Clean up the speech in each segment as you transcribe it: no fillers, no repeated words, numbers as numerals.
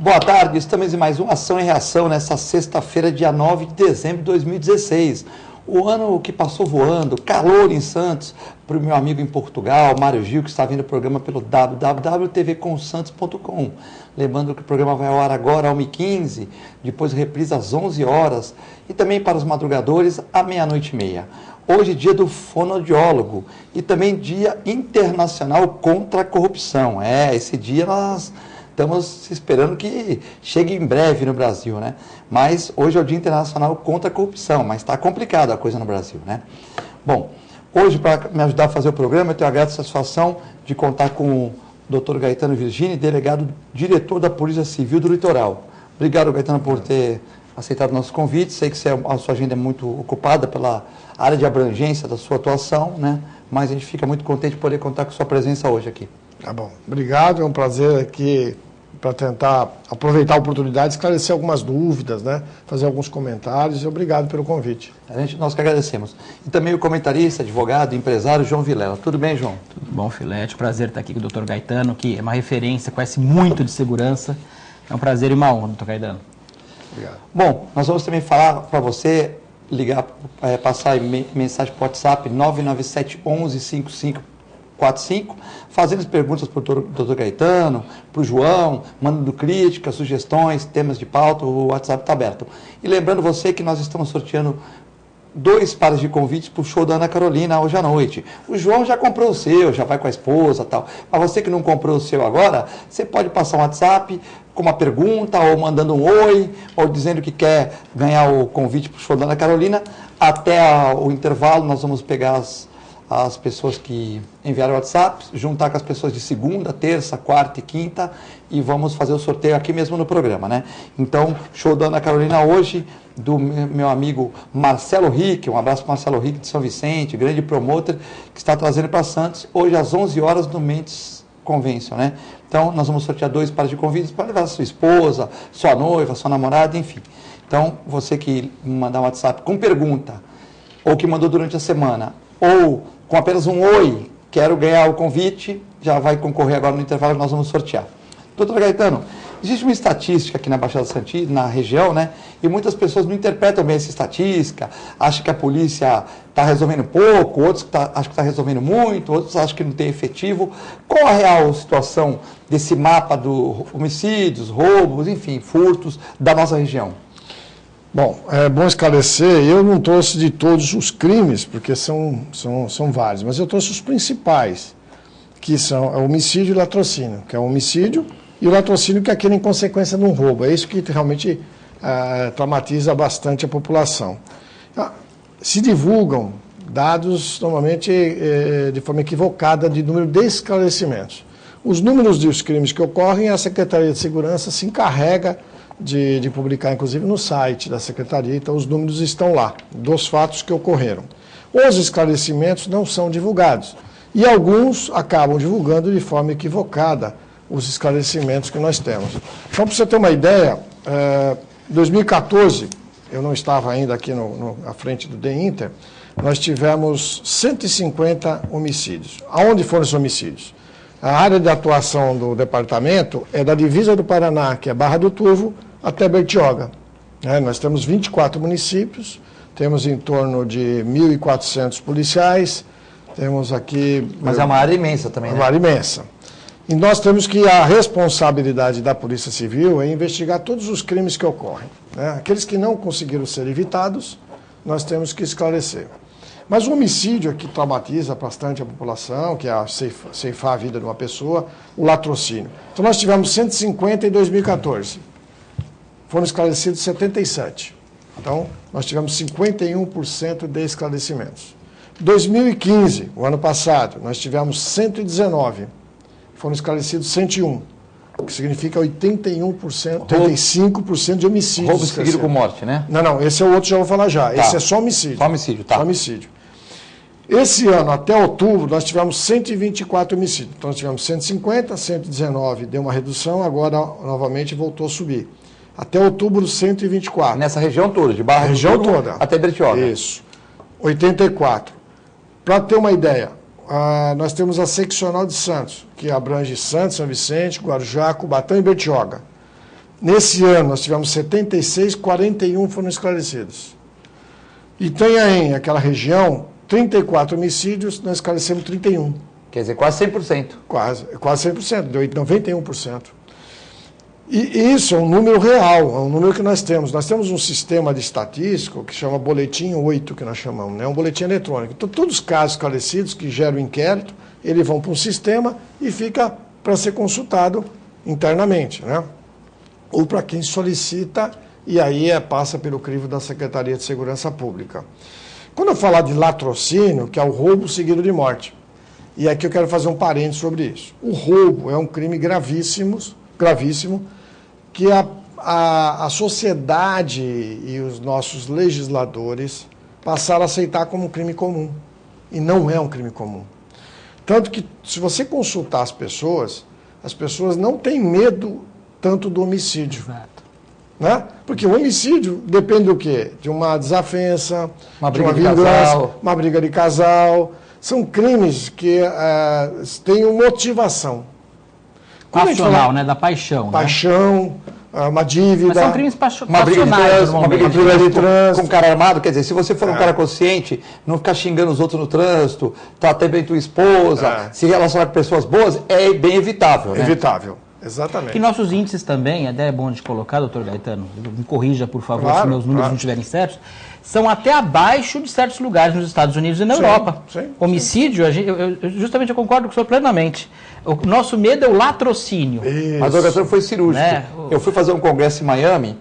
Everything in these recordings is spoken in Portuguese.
Boa tarde, estamos em mais uma Ação e Reação nessa sexta-feira, dia 9 de dezembro de 2016. O ano que passou voando, calor em Santos, para o meu amigo em Portugal, Mário Gil, que está vendo o programa pelo www.tvcomsantos.com. Lembrando que o programa vai ao ar agora às 1h15, depois reprisa às 11 horas e também para os madrugadores à meia-noite e meia. Hoje, dia do fonoaudiólogo e também dia internacional contra a corrupção. Esse dia nós estamos esperando que chegue em breve no Brasil, né? Mas hoje é o Dia Internacional contra a Corrupção, mas está complicada a coisa no Brasil, né? Bom, hoje, para me ajudar a fazer o programa, eu tenho a grata satisfação de contar com o Dr. Gaetano Virgini, delegado diretor da Polícia Civil do Litoral. Obrigado, Gaetano, por ter aceitado o nosso convite. Sei que a sua agenda é muito ocupada pela área de abrangência da sua atuação, né? Mas a gente fica muito contente de poder contar com sua presença hoje aqui. Tá bom. Obrigado, é um prazer aqui para tentar aproveitar a oportunidade de esclarecer algumas dúvidas, né? Fazer alguns comentários e obrigado pelo convite. Nós que agradecemos. E também o comentarista, advogado, empresário João Vilela. Tudo bem, João? Tudo bom, Filete. Prazer estar aqui com o Dr. Gaetano, que é uma referência, conhece muito de segurança. É um prazer e uma honra, Dr. Gaetano. Obrigado. Bom, nós vamos também falar para você, ligar, passar mensagem para o WhatsApp 997 11 5545, fazendo as perguntas para o Dr. Gaetano, para o João, mandando críticas, sugestões, temas de pauta, o WhatsApp está aberto. E lembrando você que nós estamos sorteando 2 pares de convites para o show da Ana Carolina hoje à noite. O João já comprou o seu, já vai com a esposa e tal. Mas você que não comprou o seu agora, você pode passar um WhatsApp com uma pergunta, ou mandando um oi, ou dizendo que quer ganhar o convite para o show da Ana Carolina. Até o intervalo nós vamos pegar as pessoas que enviaram o WhatsApp, juntar com as pessoas de segunda, terça, quarta e quinta e vamos fazer o sorteio aqui mesmo no programa, né? Então, show da Ana Carolina hoje, do meu amigo Marcelo Rick, um abraço para Marcelo Rick de São Vicente, grande promotor, que está trazendo para Santos, hoje às 11 horas no Mendes Convention, né? Então, nós vamos sortear 2 pares de convites para levar sua esposa, sua noiva, sua namorada, enfim. Então, você que mandar um WhatsApp com pergunta, ou que mandou durante a semana, ou com apenas um oi, quero ganhar o convite, já vai concorrer agora no intervalo que nós vamos sortear. Doutor Gaetano, existe uma estatística aqui na Baixada Santista, na região, né? E muitas pessoas não interpretam bem essa estatística, acham que a polícia está resolvendo pouco, outros acham que está resolvendo muito, outros acham que não tem efetivo. Qual a real situação desse mapa dos homicídios, roubos, enfim, furtos da nossa região? Bom, é bom esclarecer, eu não trouxe de todos os crimes, porque são vários, mas eu trouxe os principais, que são o homicídio e o latrocínio, que é o homicídio e o latrocínio, que é aquele em consequência de um roubo. É isso que realmente traumatiza bastante a população. Se divulgam dados, normalmente, de forma equivocada, de número de esclarecimentos. Os números dos crimes que ocorrem, a Secretaria de Segurança se encarrega de publicar, inclusive, no site da Secretaria, então os números estão lá, dos fatos que ocorreram. Os esclarecimentos não são divulgados, e alguns acabam divulgando de forma equivocada os esclarecimentos que nós temos. Então, para você ter uma ideia, em 2014, eu não estava ainda aqui à frente do DEINTER, nós tivemos 150 homicídios. Aonde foram esses homicídios? A área de atuação do departamento é da divisa do Paraná, que é Barra do Turvo, até Bertioga. Nós temos 24 municípios, temos em torno de 1.400 policiais, temos aqui... Mas é uma área imensa também, né? Uma área imensa. E nós temos que a responsabilidade da Polícia Civil é investigar todos os crimes que ocorrem. Aqueles que não conseguiram ser evitados, nós temos que esclarecer. Mas o homicídio é que traumatiza bastante a população, que é ceifar a vida de uma pessoa, o latrocínio. Então nós tivemos 150 em 2014. Foram esclarecidos 77. Então nós tivemos 51% de esclarecimentos. 2015, o ano passado, nós tivemos 119. Foram esclarecidos 101, o que significa 81%, 85% de homicídios. Roubo seguido com morte, né? Não, esse é o outro, já vou falar já. Tá. Esse é só homicídio. Só homicídio, tá. Só homicídio. Esse ano, até outubro, nós tivemos 124 homicídios. Então, nós tivemos 150, 119, deu uma redução, agora novamente voltou a subir. Até outubro, 124. Nessa região toda, de Barra do região Turvo toda. Até Bertioga. Isso. 84. Para ter uma ideia, nós temos a seccional de Santos, que abrange Santos, São Vicente, Guarujá, Cubatão e Bertioga. Nesse ano, nós tivemos 76, 41 foram esclarecidos. Itanhaém, aquela região, 34 homicídios, nós esclarecemos 31. Quer dizer, quase 100%. Quase 100%, deu 91%. E isso é um número real, é um número que nós temos. Nós temos um sistema de estatístico que chama Boletim 8, que nós chamamos, né? Um boletim eletrônico. Então, todos os casos esclarecidos que geram inquérito, eles vão para um sistema e fica para ser consultado internamente, né? Ou para quem solicita, e aí passa pelo crivo da Secretaria de Segurança Pública. Quando eu falar de latrocínio, que é o roubo seguido de morte, e aqui eu quero fazer um parênteses sobre isso. O roubo é um crime gravíssimo, que a sociedade e os nossos legisladores passaram a aceitar como um crime comum. E não é um crime comum. Tanto que, se você consultar as pessoas não têm medo tanto do homicídio. Exato. Né? Porque o homicídio depende do quê? De uma desavença, de uma briga de vingança, casal. uma briga de casal. São crimes que têm motivação. Quando a gente Passional, fala né? Da paixão. paixão, uma dívida. Mas são crimes Uma briga de passionais, trânsito, uma briga normalmente. de trânsito com um cara armado, quer dizer, se você for um cara consciente, não ficar xingando os outros no trânsito, tratar bem tua esposa, se relacionar com pessoas boas, é bem evitável, né? Evitável, exatamente. E nossos índices também, até é bom de colocar, doutor Gaetano, me corrija, por favor, Claro, se meus números claro. não estiverem certos, são até abaixo de certos lugares nos Estados Unidos e na Europa. sim. Homicídio, justamente eu concordo com o senhor plenamente. O nosso medo é o latrocínio. Mas o Gaetano foi cirúrgico. Né? Eu fui fazer um congresso em Miami,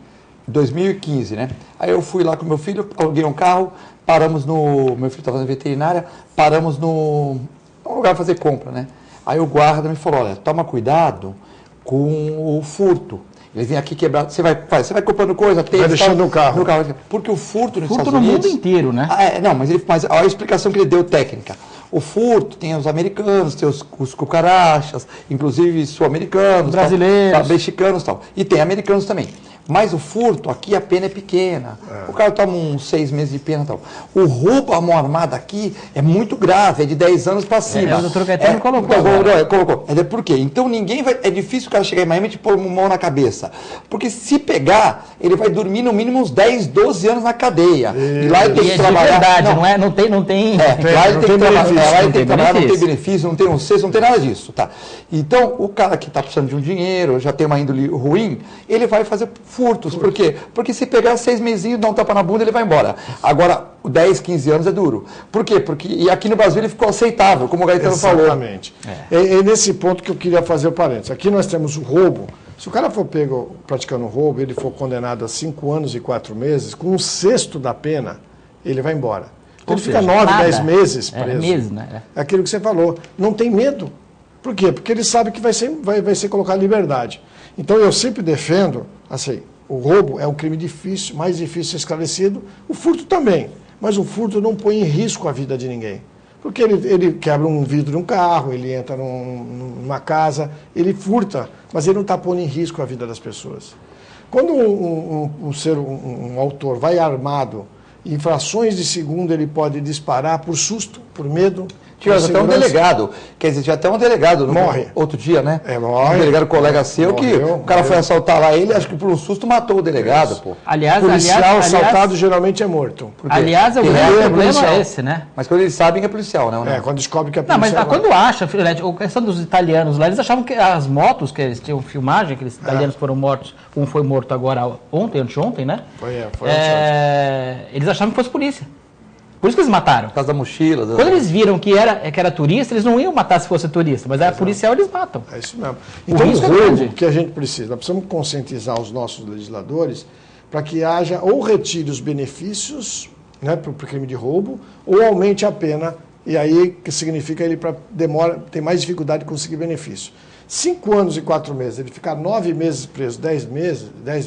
em 2015, né? Aí eu fui lá com meu filho, aluguei um carro, paramos no... Meu filho estava na veterinária, paramos no... um lugar para fazer compra, né? Aí o guarda me falou, olha, toma cuidado com o furto. Ele vem aqui quebrar, você vai comprando coisa, Vai deixando no carro. Porque o furto nos Furto Estados no Unidos... mundo inteiro, né? Não, mas olha a explicação que ele deu técnica. O furto tem os americanos, tem os cucarachas, inclusive sul-americanos, Brasileiros. mexicanos e tal. E tem americanos também. Mas o furto, aqui a pena é pequena. O cara toma uns 6 meses de pena e tal. O roubo à mão armada aqui é muito grave, é de 10 anos para cima. O doutor Gaetano colocou. Colocou. Por quê? Então ninguém vai. É difícil o cara chegar em Miami e te pôr uma mão na cabeça. Porque se pegar, ele vai dormir no mínimo uns 10, 12 anos na cadeia. E lá ele tem E que é de trabalhar. verdade, não tem... Lá ele tem que trabalhar, lá ele tem que trabalhar, não tem benefício. benefício, não tem um cesto, não tem nada disso, tá? Então, o cara que está precisando de um dinheiro, já tem uma índole ruim, ele vai fazer furtos. Por quê? Porque se pegar 6 mesinhos, dá um tapa na bunda, ele vai embora. Agora, 10, 15 anos é duro. Por quê? E aqui no Brasil ele ficou aceitável, como o Gaetano falou. Exatamente. É nesse ponto que eu queria fazer o parênteses. Aqui nós temos o roubo. Se o cara for pego praticando roubo, ele for condenado a 5 anos e 4 meses, com 1/6 da pena, ele vai embora. Então, ele fica 9, 10 meses preso. Meses, né? É aquilo que você falou. Não tem medo. Por quê? Porque ele sabe que vai ser colocado em liberdade. Então, eu sempre defendo, assim, o roubo é um crime difícil, mais difícil de ser esclarecido. O furto também. Mas o furto não põe em risco a vida de ninguém. Porque ele quebra um vidro de um carro, ele entra numa casa, ele furta, mas ele não está pondo em risco a vida das pessoas. Quando um autor vai armado, em frações de segundo ele pode disparar por susto, por medo. Tinha até um delegado, quer dizer, tinha até um delegado Morre. Outro dia, né? Morre. Um delegado colega seu que Morreu, o cara foi assaltar lá ele, acho que por um susto matou o delegado, pô. Policial assaltado geralmente é morto. Aliás, o grande problema é esse, né? Mas quando eles sabem que é policial, né? Quando descobre que é Não, policial. mas quando acha, Filete, a questão dos italianos lá, eles achavam que as motos, que eles tinham filmagem, aqueles italianos foram mortos, um foi morto agora anteontem, né? Foi eles achavam que fosse polícia. Por isso que eles mataram. Por causa da mochila. Quando eles viram que era turista, eles não iam matar se fosse turista, mas era policial, eles matam. É isso mesmo. Então, o risco é roubo grande. que a gente precisa, nós precisamos conscientizar os nossos legisladores para que haja ou retire os benefícios, né, para o crime de roubo, ou aumente a pena, e aí que significa ele tem mais dificuldade de conseguir benefício. 5 anos e 4 meses, ele ficar 9 meses preso, 10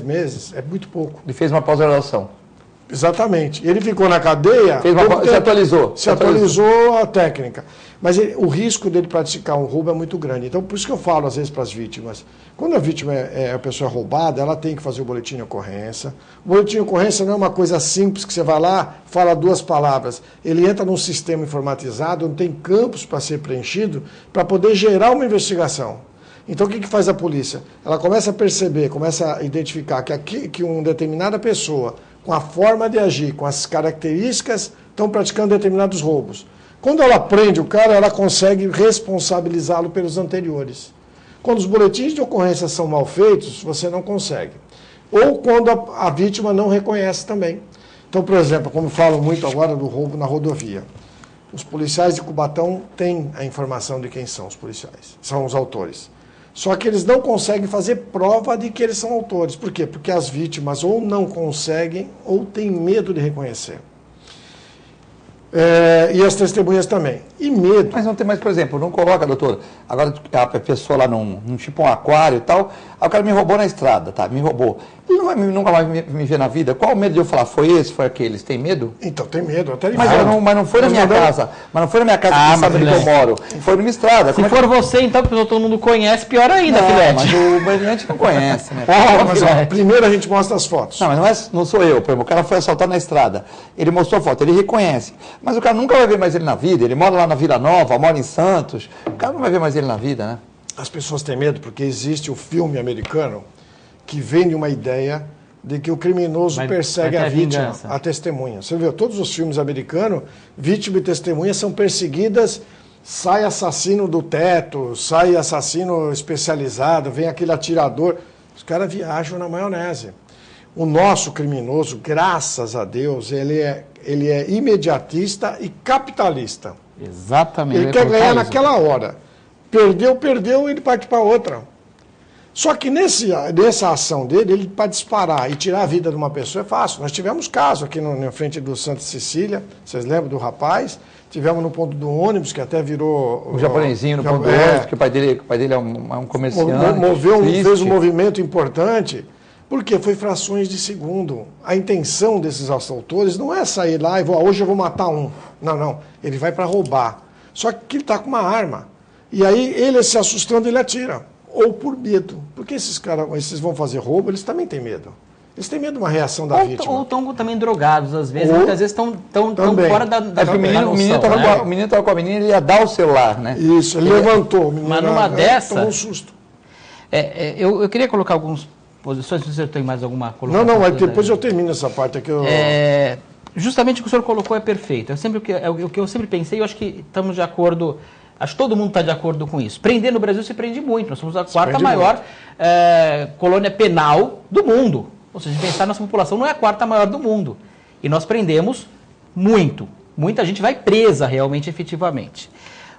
meses, é muito pouco. Ele fez uma pós-graduação. Exatamente. Ele ficou na cadeia... Se atualizou. Se atualizou a técnica. Mas o risco dele praticar um roubo é muito grande. Então, por isso que eu falo, às vezes, para as vítimas. Quando a vítima a pessoa roubada, ela tem que fazer o boletim de ocorrência. O boletim de ocorrência não é uma coisa simples que você vai lá, fala 2 palavras. Ele entra num sistema informatizado, onde tem campos para ser preenchido, para poder gerar uma investigação. Então, o que faz a polícia? Ela começa a perceber, começa a identificar que uma determinada pessoa, com a forma de agir, com as características, estão praticando determinados roubos. Quando ela prende o cara, ela consegue responsabilizá-lo pelos anteriores. Quando os boletins de ocorrência são mal feitos, você não consegue. Ou quando a vítima não reconhece também. Então, por exemplo, como falam muito agora do roubo na rodovia, os policiais de Cubatão têm a informação de quem são os policiais, são os autores. Só que eles não conseguem fazer prova de que eles são autores. Por quê? Porque as vítimas ou não conseguem ou têm medo de reconhecer. E as testemunhas também. E medo. Mas não tem mais, por exemplo, não coloca, doutor, agora a pessoa lá num tipo um aquário e tal, aí o cara me roubou na estrada, tá? Me roubou. Ele não vai nunca mais me ver na vida. Qual o medo de eu falar? Foi esse, foi aquele? Eles têm medo? Então, tem medo. Até mas não foi na minha casa. Mas não foi na minha casa que sabe onde eu moro. Foi numa estrada. Se for você, então, que todo mundo conhece, pior ainda, Filete. Mas o bandido não conhece, né? Mas, primeiro a gente mostra as fotos. Não, mas não sou eu. Por exemplo, o cara foi assaltado na estrada. Ele mostrou a foto, ele reconhece. Mas o cara nunca vai ver mais ele na vida. Ele mora lá na Vila Nova, mora em Santos. O cara não vai ver mais ele na vida, né? As pessoas têm medo porque existe o filme americano que vende uma ideia de que o criminoso persegue a vítima, a testemunha. Você viu, todos os filmes americanos, vítima e testemunha são perseguidas, sai assassino do teto, sai assassino especializado, vem aquele atirador. Os caras viajam na maionese. O nosso criminoso, graças a Deus, ele é imediatista e capitalista. Exatamente. Ele quer ganhar naquela hora. Perdeu, ele parte para outra. Só que nessa ação dele, ele para disparar e tirar a vida de uma pessoa é fácil. Nós tivemos caso aqui na frente do Santa Cecília, vocês lembram do rapaz? Tivemos no ponto do ônibus, que até virou... O japonesinho no ponto do ônibus, que o pai dele é um comerciante. Fez um movimento importante, porque foi frações de segundo. A intenção desses assaltores não é sair lá e hoje eu vou matar um. Não. Ele vai para roubar. Só que ele está com uma arma. E aí ele se assustando, ele atira. Ou por medo. Porque esses caras, esses vão fazer roubo, eles também têm medo. Eles têm medo de uma reação da vítima. Ou estão também drogados, às vezes. Muitas vezes estão fora da o menino estava com a menina, ele ia dar o celular, né? Isso, ele levantou. Mas numa dessa... Tomou um susto. Eu queria colocar algumas posições, se você tem mais alguma colocação. Não, depois eu termino essa parte aqui. Justamente o que o senhor colocou é perfeito. O que eu sempre pensei, eu acho que estamos de acordo... Acho que todo mundo está de acordo com isso. Prender no Brasil se prende muito. Nós somos a quarta maior colônia penal do mundo. Ou seja, se pensar, nossa população não é a quarta maior do mundo. E nós prendemos muito. Muita gente vai presa realmente, efetivamente.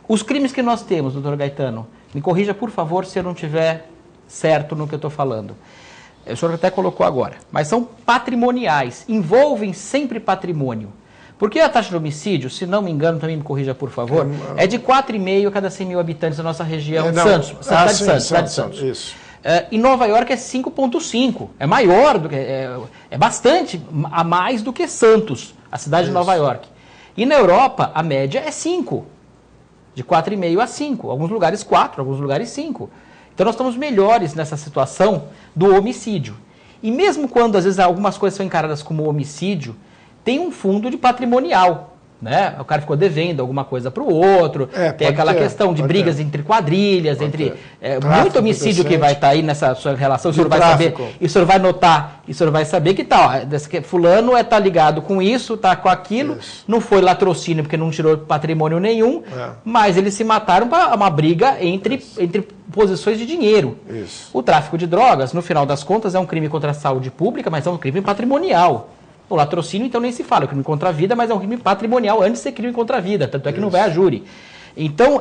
Os crimes que nós temos, doutor Gaetano, me corrija, por favor, se eu não estiver certo no que eu estou falando. O senhor até colocou agora. Mas são patrimoniais. Envolvem sempre patrimônio. Porque a taxa de homicídio, se não me engano, também me corrija, por favor, é de 4,5 a cada 100 mil habitantes da nossa região. Cidade de Santos. Isso. Em Nova York é 5,5. É maior do que... É bastante a mais do que Santos, a cidade de Nova York. E na Europa, a média é 5. De 4,5 a 5. Alguns lugares 4, alguns lugares 5. Então nós estamos melhores nessa situação do homicídio. E mesmo quando, às vezes, algumas coisas são encaradas como homicídio, tem um fundo de patrimonial, né? O cara ficou devendo alguma coisa para o outro, tem aquela questão de brigas entre quadrilhas, entre muito homicídio que vai estar aí nessa sua relação, o senhor vai saber, e o senhor vai notar, e o senhor vai saber que tal, fulano está ligado com isso, está com aquilo, não foi latrocínio porque não tirou patrimônio nenhum, mas eles se mataram para uma briga entre posições de dinheiro. Isso. O tráfico de drogas, no final das contas, é um crime contra a saúde pública, mas é um crime patrimonial. O latrocínio, então, nem se fala, é um crime contra a vida, mas é um crime patrimonial antes de ser crime contra a vida, tanto é que não vai a júri. Então,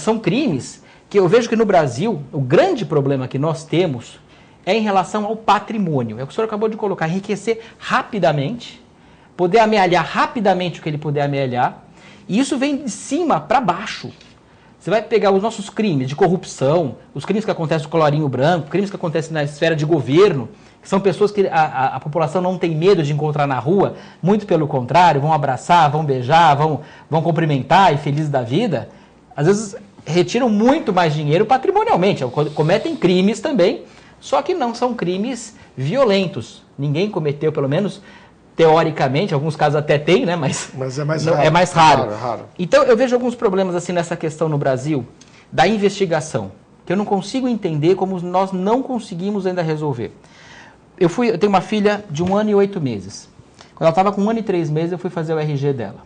são crimes que eu vejo que no Brasil, o grande problema que nós temos é em relação ao patrimônio. É o que o senhor acabou de colocar, enriquecer rapidamente, poder amealhar rapidamente o que ele puder amealhar, e isso vem de cima para baixo. Você vai pegar os nossos crimes de corrupção, os crimes que acontecem no colarinho branco, crimes que acontecem na esfera de governo, são pessoas que a população não tem medo de encontrar na rua, muito pelo contrário, vão abraçar, vão beijar, vão cumprimentar e felizes da vida. Às vezes retiram muito mais dinheiro patrimonialmente, cometem crimes também, só que não são crimes violentos. Ninguém cometeu, pelo menos teoricamente, alguns casos até tem, né? Mas é mais raro. Raro. Então eu vejo alguns problemas assim nessa questão no Brasil da investigação. que eu não consigo entender como nós não conseguimos ainda resolver. Eu tenho uma filha de 1 ano e 8 meses. Quando ela estava com 1 ano e 3 meses, eu fui fazer o RG dela.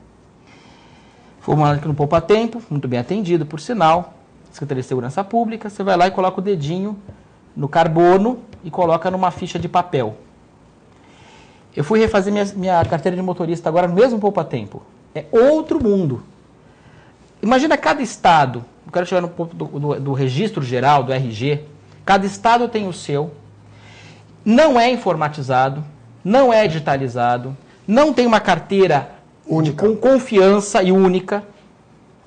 Fomos aqui no Poupa Tempo, muito bem atendido, por sinal, Secretaria de Segurança Pública, você vai lá e coloca o dedinho no carbono e coloca numa ficha de papel. Eu fui refazer minha carteira de motorista agora no mesmo Poupa Tempo. É outro mundo. Imagina cada estado, eu quero chegar no ponto do registro geral, do RG, cada estado tem o seu, não é informatizado, não é digitalizado, não tem uma carteira única, com confiança e única.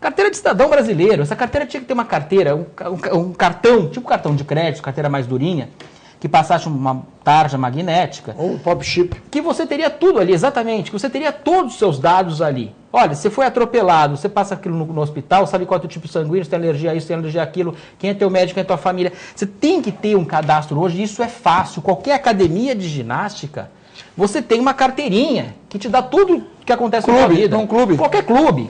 Carteira de cidadão brasileiro. Essa carteira tinha que ter uma carteira, um cartão, tipo cartão de crédito, carteira mais durinha, que passasse uma tarja magnética. Ou um pop chip. Que você teria tudo ali, exatamente, que você teria todos os seus dados ali. Olha, você foi atropelado, você passa aquilo no hospital, sabe qual é o teu tipo sanguíneo, você tem alergia a isso, tem alergia àquilo, quem é teu médico, quem é tua família. Você tem que ter um cadastro hoje, isso é fácil. Qualquer academia de ginástica, você tem uma carteirinha que te dá tudo o que acontece na sua vida. Um clube. Qualquer clube.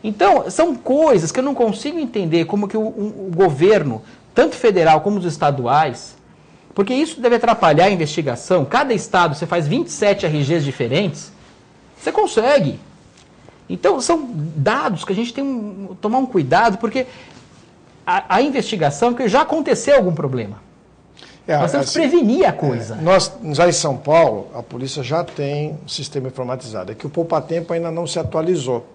Então, são coisas que eu não consigo entender como que o governo, tanto federal como os estaduais, porque isso deve atrapalhar a investigação. Cada estado, você faz 27 RGs diferentes, você consegue. Então, são dados que a gente tem que tomar um cuidado, porque a investigação, porque já aconteceu algum problema. Nós temos que prevenir a coisa. Nós, já em São Paulo, a polícia já tem um sistema informatizado. É que o Poupa Tempo ainda não se atualizou.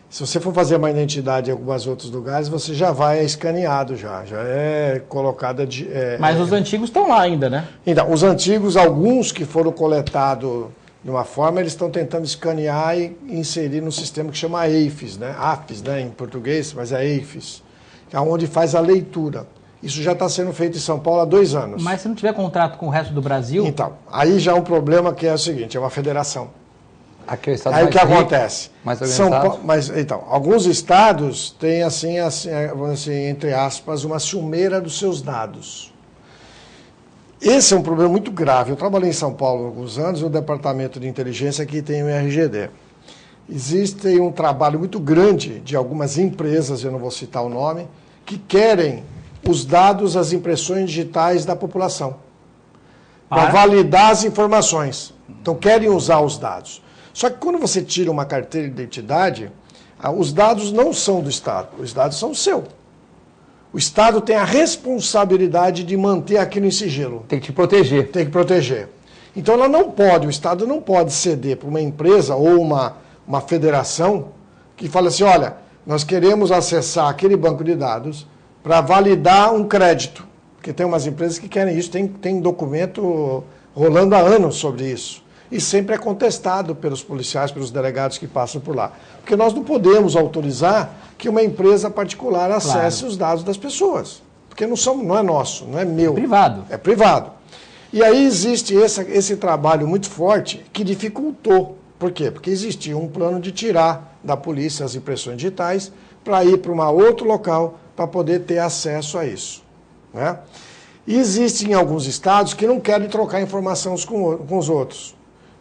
Se você for fazer uma identidade em alguns outros lugares, você já vai escaneado, já é colocada de... Mas os antigos estão lá ainda, né? Então, os antigos, alguns que foram coletados de uma forma, eles estão tentando escanear e inserir no sistema que chama AFIS, né? AFIS, né, em português, mas é AFIS, que é onde faz a leitura. Isso já está sendo feito em São Paulo há 2 anos. Mas se não tiver contrato com o resto do Brasil... Então, aí já é um problema que é o seguinte, é uma federação. Aqui é o estado aí mais o que rico, acontece? mais organizado. Então, alguns estados têm, vamos assim, entre aspas, uma ciumeira dos seus dados. Esse é um problema muito grave. Eu trabalhei em São Paulo há alguns anos, no departamento de inteligência que tem o RGD. Existe um trabalho muito grande de algumas empresas, eu não vou citar o nome, que querem os dados, as impressões digitais da população, para validar as informações. Então, querem usar os dados. Só que quando você tira uma carteira de identidade, os dados não são do Estado, os dados são seu. O Estado tem a responsabilidade de manter aquilo em sigilo. Tem que te proteger. Tem que proteger. Então ela não pode, o Estado não pode ceder para uma empresa ou uma federação que fala assim, olha, nós queremos acessar aquele banco de dados para validar um crédito. Porque tem umas empresas que querem isso, tem documento rolando há anos sobre isso. E sempre é contestado pelos policiais, pelos delegados que passam por lá. Porque nós não podemos autorizar que uma empresa particular acesse os dados das pessoas. Porque não é nosso, não é meu. É privado. É privado. E aí existe esse trabalho muito forte que dificultou. Por quê? Porque existia um plano de tirar da polícia as impressões digitais para ir para um outro local para poder ter acesso a isso. Né? E existem alguns estados que não querem trocar informação com os outros.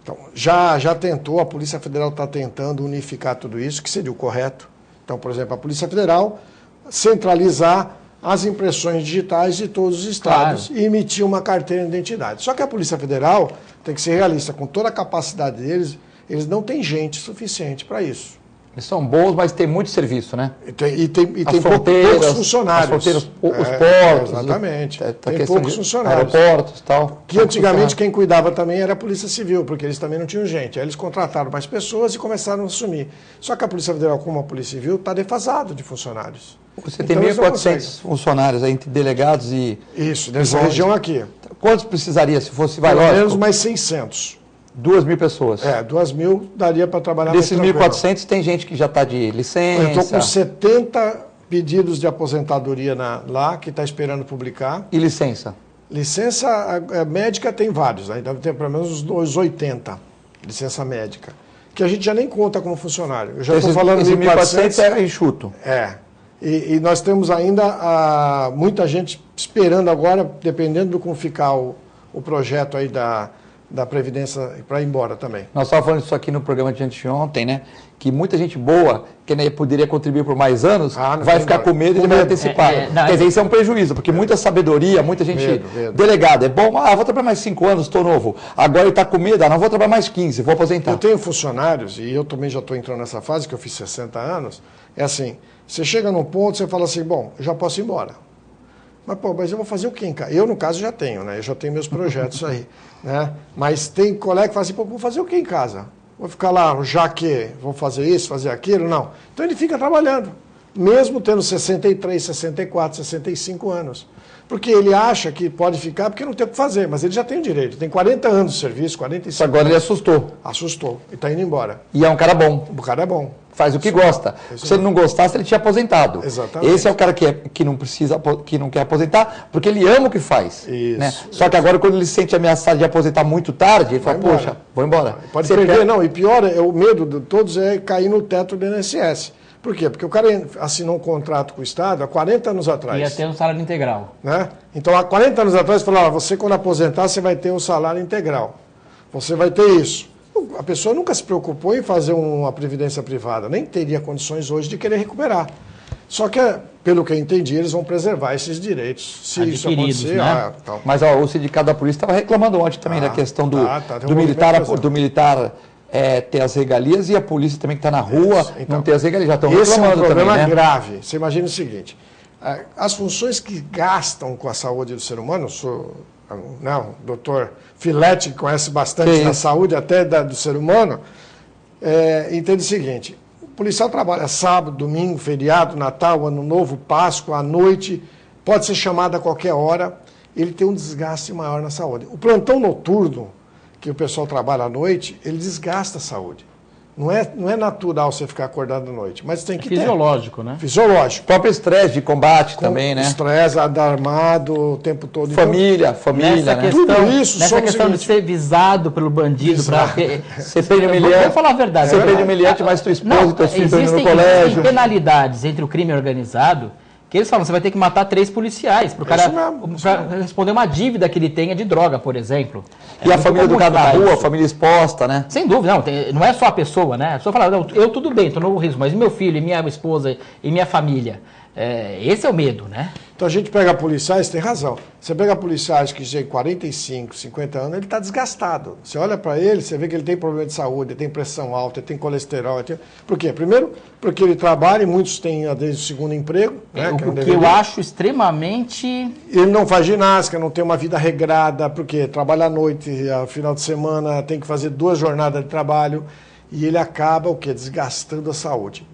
Então, já tentou, a Polícia Federal está tentando unificar tudo isso, que seria o correto. Então, por exemplo, a Polícia Federal centralizar as impressões digitais de todos os estados e emitir uma carteira de identidade. Só que a Polícia Federal tem que ser realista, com toda a capacidade deles, eles não têm gente suficiente para isso. Eles são bons, mas tem muito serviço, né? E tem poucos funcionários. As fronteiras, os portos. Exatamente. Tem poucos funcionários. Aeroportos e tal. Que antigamente quem cuidava também era a Polícia Civil, porque eles também não tinham gente. Aí eles contrataram mais pessoas e começaram a assumir. Só que a Polícia Federal, como a Polícia Civil, está defasado de funcionários. Você tem 1.400 funcionários aí, entre delegados e... Isso, nessa região aqui. Quantos precisaria, se fosse... Pelo menos mais 600. 2.000 pessoas. 2.000 daria para trabalhar mais tranquilo. Desses 1.400 tem gente que já está de licença. Eu estou com 70 pedidos de aposentadoria lá, que está esperando publicar. E licença? Licença médica tem vários, aí deve ter pelo menos uns 80, licença médica. Que a gente já nem conta como funcionário. Eu já estou falando de 1.400 é enxuto. E nós temos ainda muita gente esperando agora, dependendo de como ficar o projeto aí da Previdência para ir embora também. Nós estávamos falando isso aqui no programa de anteontem, né? Que muita gente boa, que né, poderia contribuir por mais anos, vai ficar com medo e ele vai antecipar. Quer dizer, isso é um prejuízo, porque muita sabedoria, muita gente delegada. É bom, vou trabalhar mais 5 anos, estou novo. Agora ele está com medo, não vou trabalhar mais 15, vou aposentar. Eu tenho funcionários, e eu também já estou entrando nessa fase, que eu fiz 60 anos, é assim, você chega num ponto, você fala assim, bom, eu já posso ir embora. Mas eu vou fazer o quê em casa? Eu, no caso, já tenho, né? Eu já tenho meus projetos aí, né? Mas tem colega que fala assim, vou fazer o quê em casa? Vou ficar lá, já que vou fazer isso, fazer aquilo? Não. Então ele fica trabalhando, mesmo tendo 63, 64, 65 anos. Porque ele acha que pode ficar porque não tem o que fazer, mas ele já tem o direito. Tem 40 anos de serviço, 45 Agora anos. Ele assustou. Assustou. E está indo embora. E é um cara bom. O cara é bom. Faz o que gosta. Se ele não gostasse, ele tinha aposentado. Exatamente. Esse é o cara que não precisa, que não quer aposentar, porque ele ama o que faz. Isso. Né? Só que agora, quando ele se sente ameaçado de aposentar muito tarde, ele fala, poxa, vou embora. Pode Você perder, quer... não. E pior, o medo de todos é cair no teto do INSS. Por quê? Porque o cara assinou um contrato com o Estado há 40 anos atrás. Ia ter um salário integral. Né? Então, há 40 anos atrás, falou, você quando aposentar, você vai ter um salário integral. Você vai ter isso. A pessoa nunca se preocupou em fazer uma previdência privada, nem teria condições hoje de querer recuperar. Só que, pelo que eu entendi, eles vão preservar esses direitos. Se isso acontecer... Né? Então. Mas o sindicato da polícia estava reclamando ontem também da questão do militar ter as regalias e a polícia também que está na rua não ter as regalias. Já estão reclamando também. Esse é um problema também, né? grave. Você imagina o seguinte, as funções que gastam com a saúde do ser humano, o doutor Filete, que conhece bastante da saúde até do ser humano, entende o seguinte, o policial trabalha sábado, domingo, feriado, Natal, Ano Novo, Páscoa, à noite, pode ser chamado a qualquer hora, ele tem um desgaste maior na saúde. O plantão noturno, que o pessoal trabalha à noite, ele desgasta a saúde. Não é natural você ficar acordado à noite, mas tem que ter. Fisiológico, né? Fisiológico. O próprio estresse de combate também, né? Estresse, armado o tempo todo. Família, nessa né? questão, Tudo isso nessa questão de ser visado pelo bandido para você prende humilhante. Vou falar a verdade. Você prende humilhante, mas tua esposa e teus filhos estão indo no colégio. Existem penalidades entre o crime organizado que eles falam, você vai ter que matar 3 policiais para o cara responder uma dívida que ele tenha de droga, por exemplo. E a família do cara na rua, a família exposta, né? Sem dúvida, não é só a pessoa, né? A pessoa fala, não, eu tudo bem, estou no risco, mas e meu filho, e minha esposa, e minha família? Esse é o medo, né? Então a gente pega policiais, tem razão. Você pega policiais que têm 45, 50 anos, ele está desgastado. Você olha para ele, você vê que ele tem problema de saúde, ele tem pressão alta, ele tem colesterol. Por quê? Primeiro, porque ele trabalha e muitos têm desde o segundo emprego. Né, o que eu acho extremamente... Ele não faz ginástica, não tem uma vida regrada, porque trabalha à noite, ao final de semana tem que fazer 2 jornadas de trabalho e ele acaba o quê? Desgastando a saúde.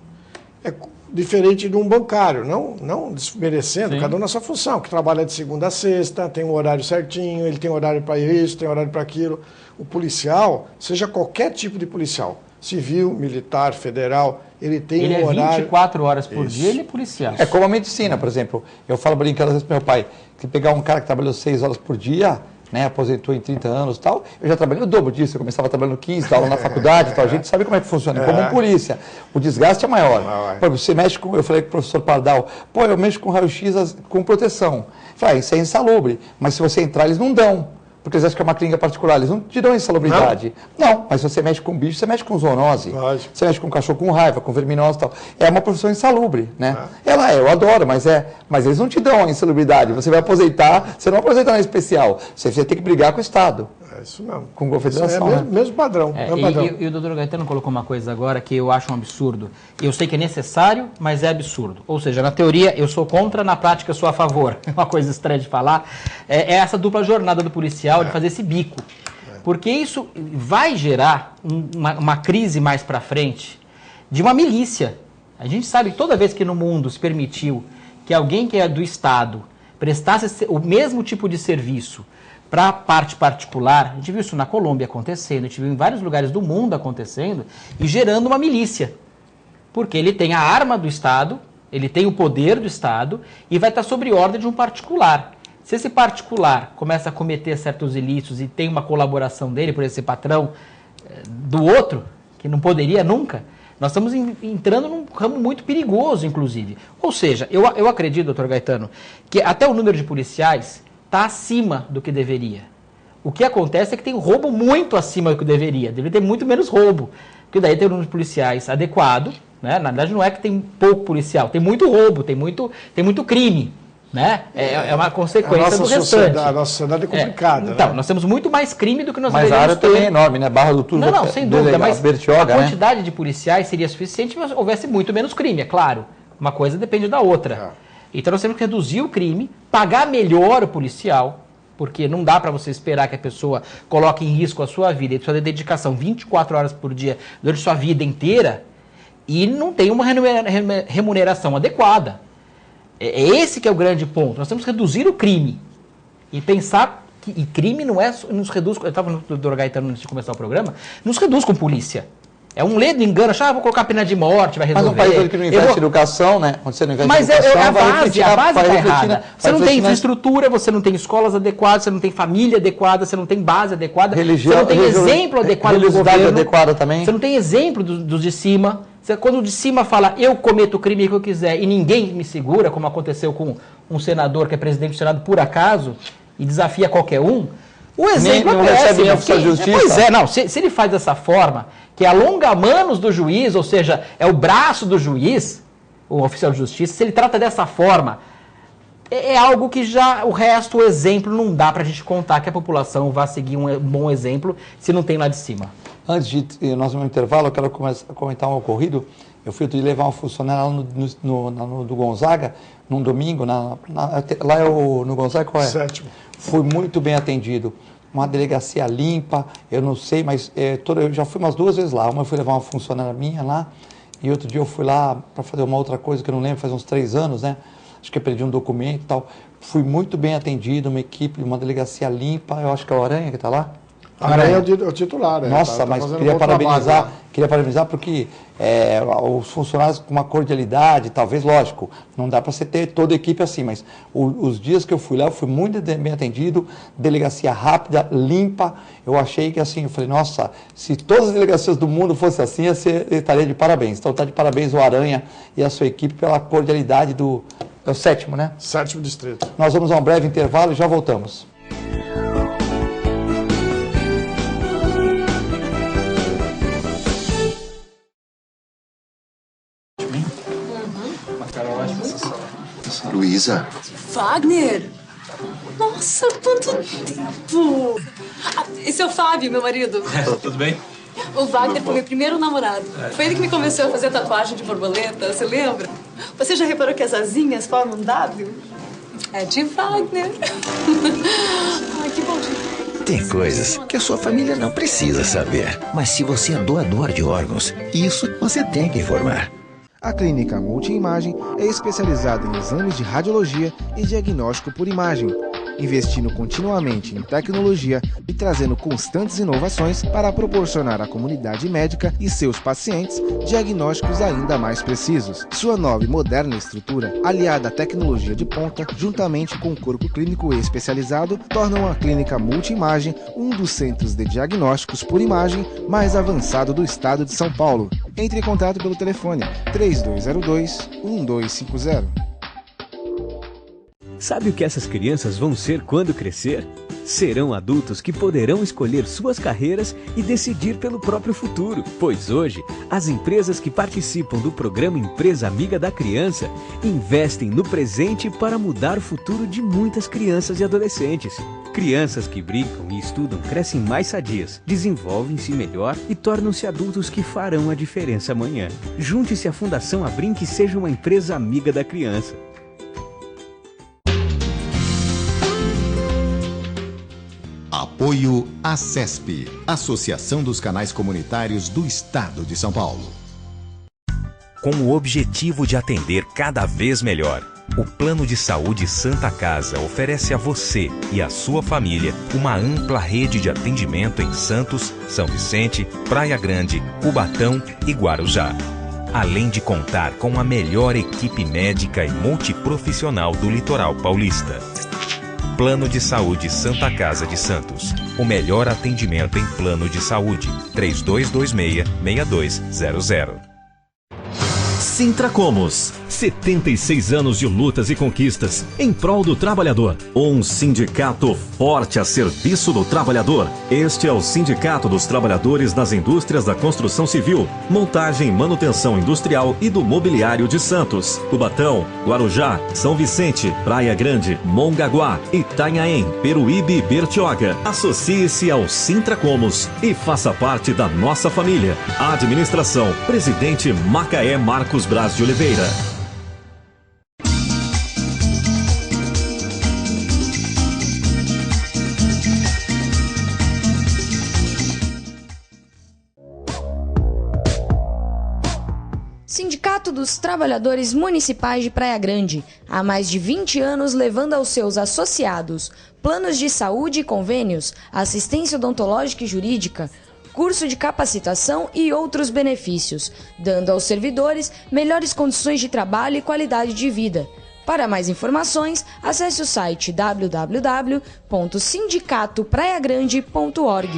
É diferente de um bancário, não desmerecendo, cada um na sua função, que trabalha de segunda a sexta, tem um horário certinho, ele tem horário para isso, tem horário para aquilo. O policial, seja qualquer tipo de policial, civil, militar, federal, ele tem um horário... Ele 24 horas por dia, ele é policial. É como a medicina, por exemplo. Eu falo brincando às vezes para meu pai, que pegar um cara que trabalhou 6 horas por dia... Né, aposentou em 30 anos e tal, eu já trabalhei o dobro disso, eu começava trabalhando 15, estava na faculdade e tal, a gente sabe como é que funciona, como polícia, o desgaste é maior. Pô, você mexe com, eu falei com o professor Pardal, eu mexo com raio-x com proteção. Eu falei, isso é insalubre, mas se você entrar, eles não dão. Porque eles acham que é uma clínica particular, eles não te dão insalubridade. Não, mas se você mexe com bicho, você mexe com zoonose. Lógico. Você mexe com cachorro com raiva, com verminose e tal. É uma profissão insalubre, né? Eu adoro, mas eles não te dão a insalubridade. Você vai aposentar, você não vai aposentar na especial. Você vai ter que brigar com o Estado. É isso mesmo. Com a confederação. É mesmo padrão. E o doutor Gaetano colocou uma coisa agora que eu acho um absurdo. Eu sei que é necessário, mas é absurdo. Ou seja, na teoria eu sou contra, na prática eu sou a favor. É uma coisa estranha de falar. É essa dupla jornada do policial de fazer esse bico. Porque isso vai gerar uma crise mais para frente de uma milícia. A gente sabe que toda vez que no mundo se permitiu que alguém que é do Estado prestasse o mesmo tipo de serviço para a parte particular, a gente viu isso na Colômbia acontecendo, a gente viu em vários lugares do mundo acontecendo e gerando uma milícia. Porque ele tem a arma do Estado, ele tem o poder do Estado e vai estar sob ordem de um particular. Se esse particular começa a cometer certos ilícitos e tem uma colaboração dele, por esse patrão, do outro, que não poderia nunca, nós estamos entrando num ramo muito perigoso, inclusive. Ou seja, eu acredito, doutor Gaetano, que até o número de policiais está acima do que deveria. O que acontece é que tem roubo muito acima do que deveria ter muito menos roubo, porque daí tem um número de policiais adequado, né? Na verdade não é que tem pouco policial, tem muito roubo, tem muito crime. Né? É uma consequência do restante. A nossa sociedade é complicada. Então, né? nós temos muito mais crime do que nós Mas a área também é enorme, né? Barra do Turvo, não, sem dúvida, mas Bertioga, a quantidade de policiais seria suficiente se houvesse muito menos crime, é claro. Uma coisa depende da outra. Então nós temos que reduzir o crime, pagar melhor o policial, porque não dá para você esperar que a pessoa coloque em risco a sua vida e a sua dedicação 24 horas por dia durante a sua vida inteira e não tem uma remuneração adequada. É esse que é o grande ponto. Nós temos que reduzir o crime. E pensar que crime não é... Nos reduz, eu estava no Dr. Gaetano antes de começar o programa, nos reduz com polícia. É um ledo engano, vou colocar a pena de morte, vai resolver. Mas um país onde não investe em educação, né? Onde você não investe em educação, a base está errada. Você não tem infraestrutura, você não tem escolas adequadas, você não tem família adequada, você não tem base adequada, você não tem exemplo adequado do governo. Adequada também. Você não tem exemplo dos de cima. Quando o de cima fala, eu cometo o crime que eu quiser e ninguém me segura, como aconteceu com um senador que é presidente do Senado por acaso e desafia qualquer um, o exemplo não recebe nem oficial de justiça. Pois é, não. Se ele faz dessa forma, que alonga manos do juiz, ou seja, é o braço do juiz, o oficial de justiça, se ele trata dessa forma, é algo que já o resto, o exemplo, não dá pra gente contar que a população vai seguir um bom exemplo se não tem lá de cima. Antes de nós no intervalo, eu quero comentar um ocorrido. Eu fui levar um funcionário do Gonzaga, num domingo, lá no Gonzaga, qual é? 7º. Fui muito bem atendido. Uma delegacia limpa, eu não sei, mas eu já fui umas 2 vezes lá. Uma eu fui levar uma funcionária minha lá, e outro dia eu fui lá para fazer uma outra coisa que eu não lembro, faz uns 3 anos, né? Acho que eu perdi um documento e tal. Fui muito bem atendido, uma equipe, uma delegacia limpa. Eu acho que é o Aranha que está lá. Aranha é o titular. Nossa, mas queria parabenizar porque os funcionários com uma cordialidade, talvez, lógico, não dá para você ter toda a equipe assim, mas os dias que eu fui lá, eu fui muito bem atendido, delegacia rápida, limpa. Eu achei que assim, eu falei, nossa, se todas as delegacias do mundo fossem assim, eu estaria de parabéns. Então está de parabéns o Aranha e a sua equipe pela cordialidade é o 7º, né? 7º distrito. Nós vamos a um breve intervalo e já voltamos. Luísa. Wagner! Nossa, quanto tempo! Esse é o Fábio, meu marido. Tudo bem? O Wagner foi meu primeiro namorado. Foi ele que me convenceu a fazer tatuagem de borboleta, você lembra? Você já reparou que as asinhas formam um W? É de Wagner. Ai, que bom dia. Tem coisas que a sua família não precisa saber. Mas se você é doador de órgãos, isso você tem que informar. A Clínica Multiimagem é especializada em exames de radiologia e diagnóstico por imagem, investindo continuamente em tecnologia e trazendo constantes inovações para proporcionar à comunidade médica e seus pacientes diagnósticos ainda mais precisos. Sua nova e moderna estrutura, aliada à tecnologia de ponta, juntamente com o corpo clínico especializado, tornam a Clínica Multiimagem um dos centros de diagnósticos por imagem mais avançado do estado de São Paulo. Entre em contato pelo telefone 3202-1250. Sabe o que essas crianças vão ser quando crescer? Serão adultos que poderão escolher suas carreiras e decidir pelo próprio futuro. Pois hoje, as empresas que participam do programa Empresa Amiga da Criança investem no presente para mudar o futuro de muitas crianças e adolescentes. Crianças que brincam e estudam crescem mais sadias, desenvolvem-se melhor e tornam-se adultos que farão a diferença amanhã. Junte-se à Fundação Abrinq e seja uma empresa amiga da criança. Apoio ACESP, Associação dos Canais Comunitários do Estado de São Paulo. Com o objetivo de atender cada vez melhor, o Plano de Saúde Santa Casa oferece a você e a sua família uma ampla rede de atendimento em Santos, São Vicente, Praia Grande, Cubatão e Guarujá. Além de contar com a melhor equipe médica e multiprofissional do litoral paulista. Plano de Saúde Santa Casa de Santos. O melhor atendimento em plano de saúde. 3226-6200. Sintracomos, 76 anos de lutas e conquistas em prol do trabalhador. Um sindicato forte a serviço do trabalhador. Este é o Sindicato dos Trabalhadores nas Indústrias da Construção Civil, Montagem e Manutenção Industrial e do Mobiliário de Santos, Cubatão, Guarujá, São Vicente, Praia Grande, Mongaguá, Itanhaém, Peruíbe e Bertioga. Associe-se ao Sintracomos e faça parte da nossa família. Administração, Presidente Macaé Marcos Braz de Oliveira. Sindicato dos Trabalhadores Municipais de Praia Grande, há mais de 20 anos levando aos seus associados planos de saúde e convênios, assistência odontológica e jurídica, curso de capacitação e outros benefícios, dando aos servidores melhores condições de trabalho e qualidade de vida. Para mais informações, acesse o site www.sindicatopraiagrande.org.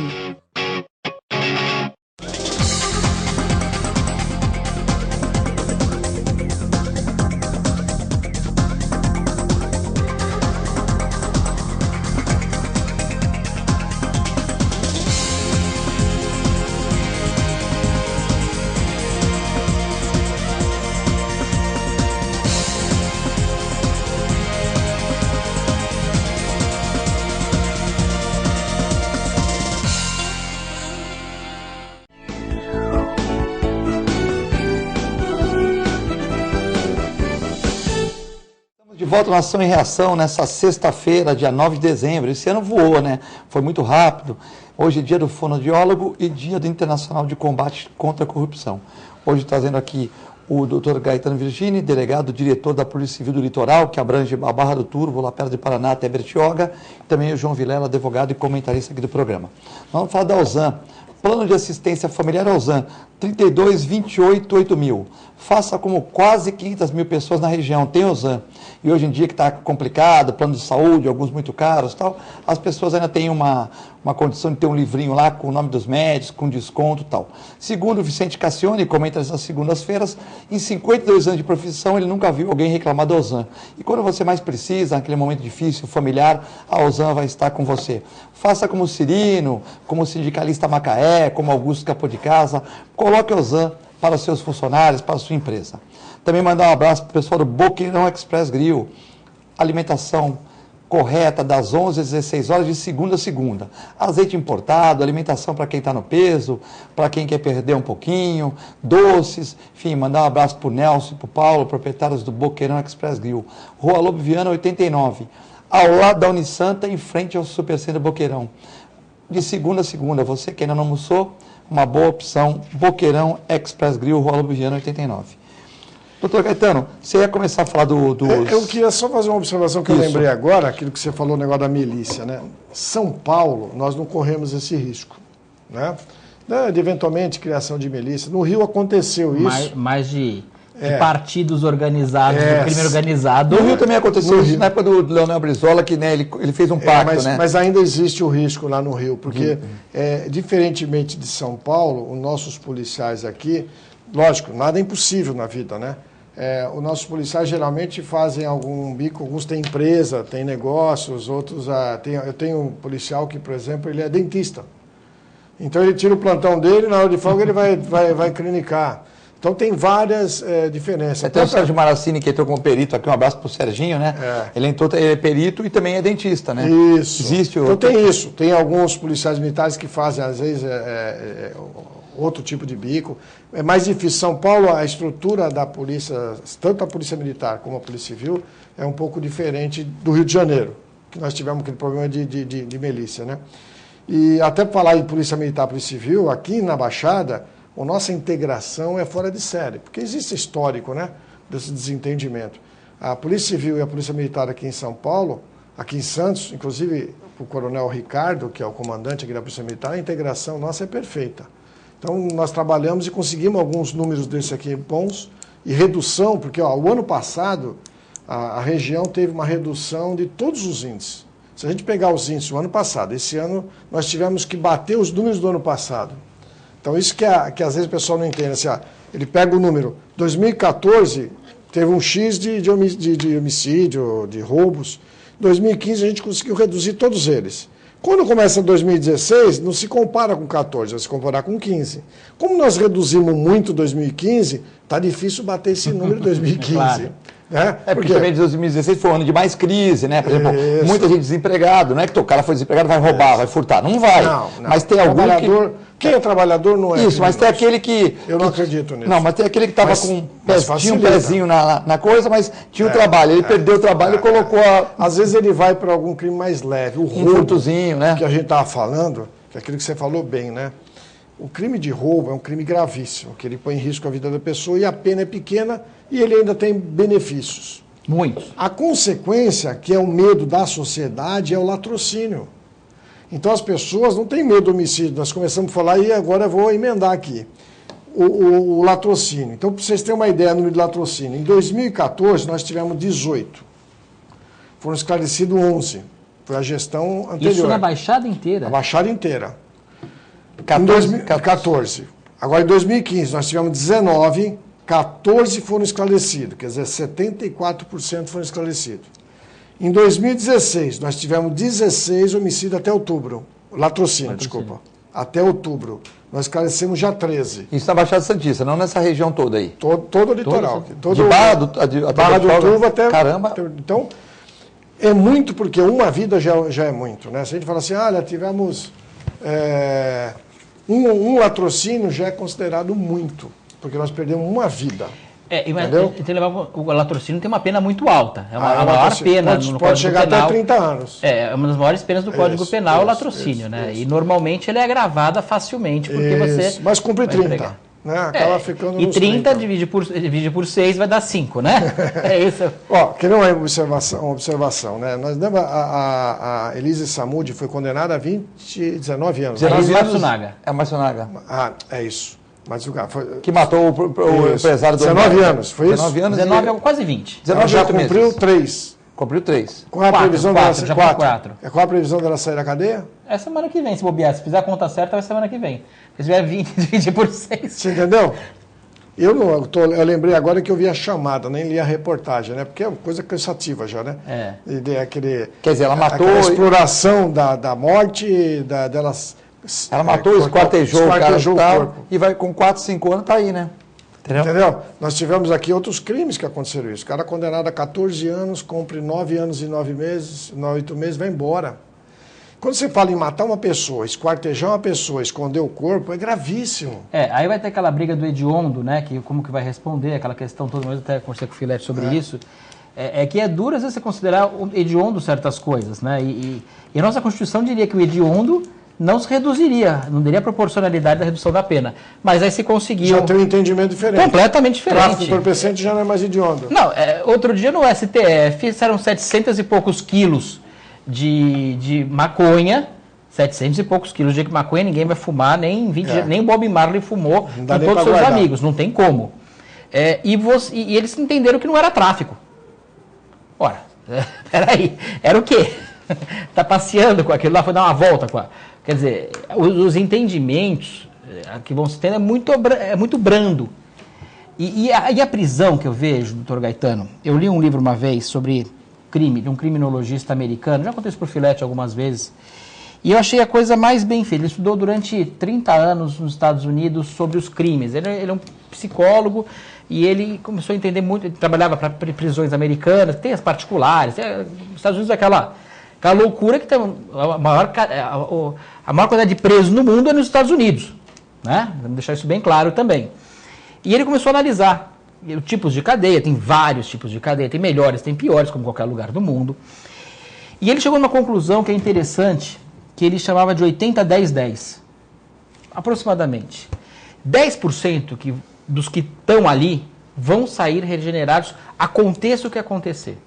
De volta na Ação e Reação nessa sexta-feira, dia 9 de dezembro. Esse ano voou, né? Foi muito rápido. Hoje é dia do fonoaudiólogo e dia do Internacional de Combate contra a Corrupção. Hoje trazendo aqui o Dr. Gaetano Virgini, delegado, diretor da Polícia Civil do Litoral, que abrange a Barra do Turvo, lá perto de Paraná até Bertioga, e também o João Vilela, advogado e comentarista aqui do programa. Vamos falar da Alzan. Plano de Assistência Familiar Alzan, 32.28.8.000. Faça como quase 500 mil pessoas na região tem Alzan. E hoje em dia que está complicado, plano de saúde, alguns muito caros, tal, as pessoas ainda têm uma condição de ter um livrinho lá com o nome dos médicos, com desconto e tal. Segundo o Vicente Cassione, comenta nessas segundas-feiras, em 52 anos de profissão ele nunca viu alguém reclamar da Alzan. E quando você mais precisa, naquele momento difícil, familiar, a Alzan vai estar com você. Faça como o Cirino, como o sindicalista Macaé, como Augusto Capô de Casa, coloque a Alzan para os seus funcionários, para a sua empresa. Também mandar um abraço para o pessoal do Boqueirão Express Grill. Alimentação correta das 11 às 16 horas de segunda a segunda. Azeite importado, alimentação para quem está no peso, para quem quer perder um pouquinho, doces, enfim, mandar um abraço para o Nelson e para o Paulo, proprietários do Boqueirão Express Grill. Rua Lobo Viana 89, ao lado da Unisanta, em frente ao Supercentro Boqueirão. De segunda a segunda, você que ainda não almoçou, uma boa opção, Boqueirão Express Grill, Rua Lobo Viana 89. Doutor Gaetano, você ia começar a falar dos... Eu queria só fazer uma observação que eu lembrei agora, aquilo que você falou, o negócio da milícia, né? São Paulo, nós não corremos esse risco, né? De eventualmente criação de milícia. No Rio aconteceu isso. Mais de partidos organizados, do crime organizado. No Rio também aconteceu isso na época do Leonel Brizola, que né, ele fez um pacto, né? Mas ainda existe o risco lá no Rio, porque diferentemente de São Paulo, os nossos policiais aqui, lógico, nada é impossível na vida, né? Os nossos policiais geralmente fazem algum bico, alguns têm empresa, têm negócios, outros... eu tenho um policial que, por exemplo, ele é dentista. Então ele tira o plantão dele, na hora de folga ele vai clinicar. Então tem várias diferenças. Até o Sérgio Maracini, que entrou como perito aqui, um abraço para o Serginho, né? Ele entrou, ele é perito e também é dentista, né? Isso. Existe então tem isso. Tem alguns policiais militares que fazem, às vezes, outro tipo de bico. É mais difícil. São Paulo, a estrutura da polícia, tanto a polícia militar como a polícia civil, é um pouco diferente do Rio de Janeiro, que nós tivemos aquele problema de milícia, né? E até para falar em polícia militar e polícia civil, aqui na Baixada, a nossa integração é fora de série, porque existe histórico, né, desse desentendimento. A Polícia Civil e a Polícia Militar aqui em São Paulo, aqui em Santos, inclusive o Coronel Ricardo, que é o comandante aqui da Polícia Militar, a integração nossa é perfeita. Então, nós trabalhamos e conseguimos alguns números desses aqui bons, e redução, porque o ano passado a região teve uma redução de todos os índices. Se a gente pegar os índices do ano passado, esse ano nós tivemos que bater os números do ano passado. Então, isso que às vezes o pessoal não entende. Assim, Ele pega o número. 2014 teve um X de homicídio, de roubos. 2015 a gente conseguiu reduzir todos eles. Quando começa 2016, não se compara com 14, vai se comparar com 15. Como nós reduzimos muito 2015, está difícil bater esse número de 2015. Claro. Né? Porque também 2016 foi um ano de mais crise, né? Por exemplo, muita gente desempregado, não é que o cara foi desempregado, vai roubar, vai furtar. Não vai. Não. Mas tem algum Quem é trabalhador não é. Isso, mas tem aquele que... Eu não acredito nisso. Não, mas tem aquele que estava com tinha um pezinho na coisa, mas tinha o trabalho. Ele perdeu o trabalho e colocou Às vezes ele vai para algum crime mais leve. O roubo, furtozinho, né? Que a gente estava falando, que é aquilo que você falou bem, né? O crime de roubo é um crime gravíssimo, que ele põe em risco a vida da pessoa e a pena é pequena e ele ainda tem benefícios. Muitos. A consequência, que é o medo da sociedade, é o latrocínio. Então as pessoas não têm medo do homicídio. Nós começamos a falar e agora eu vou emendar aqui. O latrocínio. Então, para vocês terem uma ideia do número de latrocínio, em 2014 nós tivemos 18. Foram esclarecidos 11. Foi a gestão anterior. Isso na Baixada inteira? A Baixada inteira. Em 2014. Agora, em 2015, nós tivemos 19, 14 foram esclarecidos. Quer dizer, 74% foram esclarecidos. Em 2016, nós tivemos 16 homicídios até outubro. Latrocínio, desculpa. Até outubro. Nós esclarecemos já 13. Isso na Baixada Santista, não nessa região toda aí? Todo o litoral. De Barra do Turvo até... Caramba! Então, é muito porque uma vida já é muito, né? Se a gente fala assim, olha, tivemos... um latrocínio já é considerado muito, porque nós perdemos uma vida. O latrocínio tem uma pena muito alta. É a maior pena no Código Penal. Pode chegar até 30 anos. É uma das maiores penas do Código Penal, o latrocínio, né? E normalmente ele é agravada facilmente, porque você... Mas cumpre 30, né? Acaba ficando nos 30 divide por 6 vai dar 5, né? É isso. Que não é uma observação, né? Nós lembra, a Elise Samudi foi condenada a 19 anos. 19 anos. Matsunaga. É Matsunaga. É isso. Mas foi... Que matou o empresário do 19 anos, foi isso? 19 anos. 19 é quase 20. 19 já cumpriu 3. Cumpriu 3. Qual a previsão dela sair? 4. Qual a previsão dela sair da cadeia? É semana que vem, se bobear. Se fizer a conta certa, vai semana que vem. Se tiver 20, divide por 6. Você entendeu? Eu lembrei agora que eu vi a chamada, nem li a reportagem, né? Porque é uma coisa cansativa já, né? Quer dizer, ela matou... A exploração da morte, delas... Ela matou, esquartejou o cara e vai com 4, 5 anos, tá aí, né? Entendeu? Nós tivemos aqui outros crimes que aconteceram isso. O cara condenado a 14 anos, cumpre 9 anos e 9 meses, 8 meses, vai embora. Quando você fala em matar uma pessoa, esquartejar uma pessoa, esconder o corpo, é gravíssimo. Aí vai ter aquela briga do hediondo, né? Que como que vai responder, aquela questão, todo mundo até conversei com o Filete sobre isso. Que é duro, às vezes, você considerar o hediondo certas coisas, né? E a nossa Constituição diria que o hediondo não se reduziria, não teria proporcionalidade da redução da pena. Mas aí se conseguiu... Já tem um entendimento diferente. Completamente diferente. Tráfico entorpecente já não é mais hediondo. Não, outro dia no STF, eram 700 e poucos quilos de maconha, 700 e poucos quilos de maconha, ninguém vai fumar, nem Bob Marley fumou com todos os seus amigos, não tem como. E eles entenderam que não era tráfico. Ora, peraí, era o quê? Tá passeando com aquilo lá, foi dar uma volta com a... Quer dizer, os entendimentos que vão se tendo é muito brando. E a prisão que eu vejo, doutor Gaetano, eu li um livro uma vez sobre crime, de um criminologista americano, já contei isso para o Filete algumas vezes, e eu achei a coisa mais bem feita. Ele estudou durante 30 anos nos Estados Unidos sobre os crimes. Ele é um psicólogo e ele começou a entender muito, ele trabalhava para prisões americanas, tem as particulares, os Estados Unidos é aquela loucura que tem a maior quantidade de presos no mundo é nos Estados Unidos, né? Vamos deixar isso bem claro também. E ele começou a analisar os tipos de cadeia, tem vários tipos de cadeia, tem melhores, tem piores, como qualquer lugar do mundo. E ele chegou numa conclusão que é interessante, que ele chamava de 80-10-10, aproximadamente. 10% dos que estão ali vão sair regenerados, aconteça o que acontecer.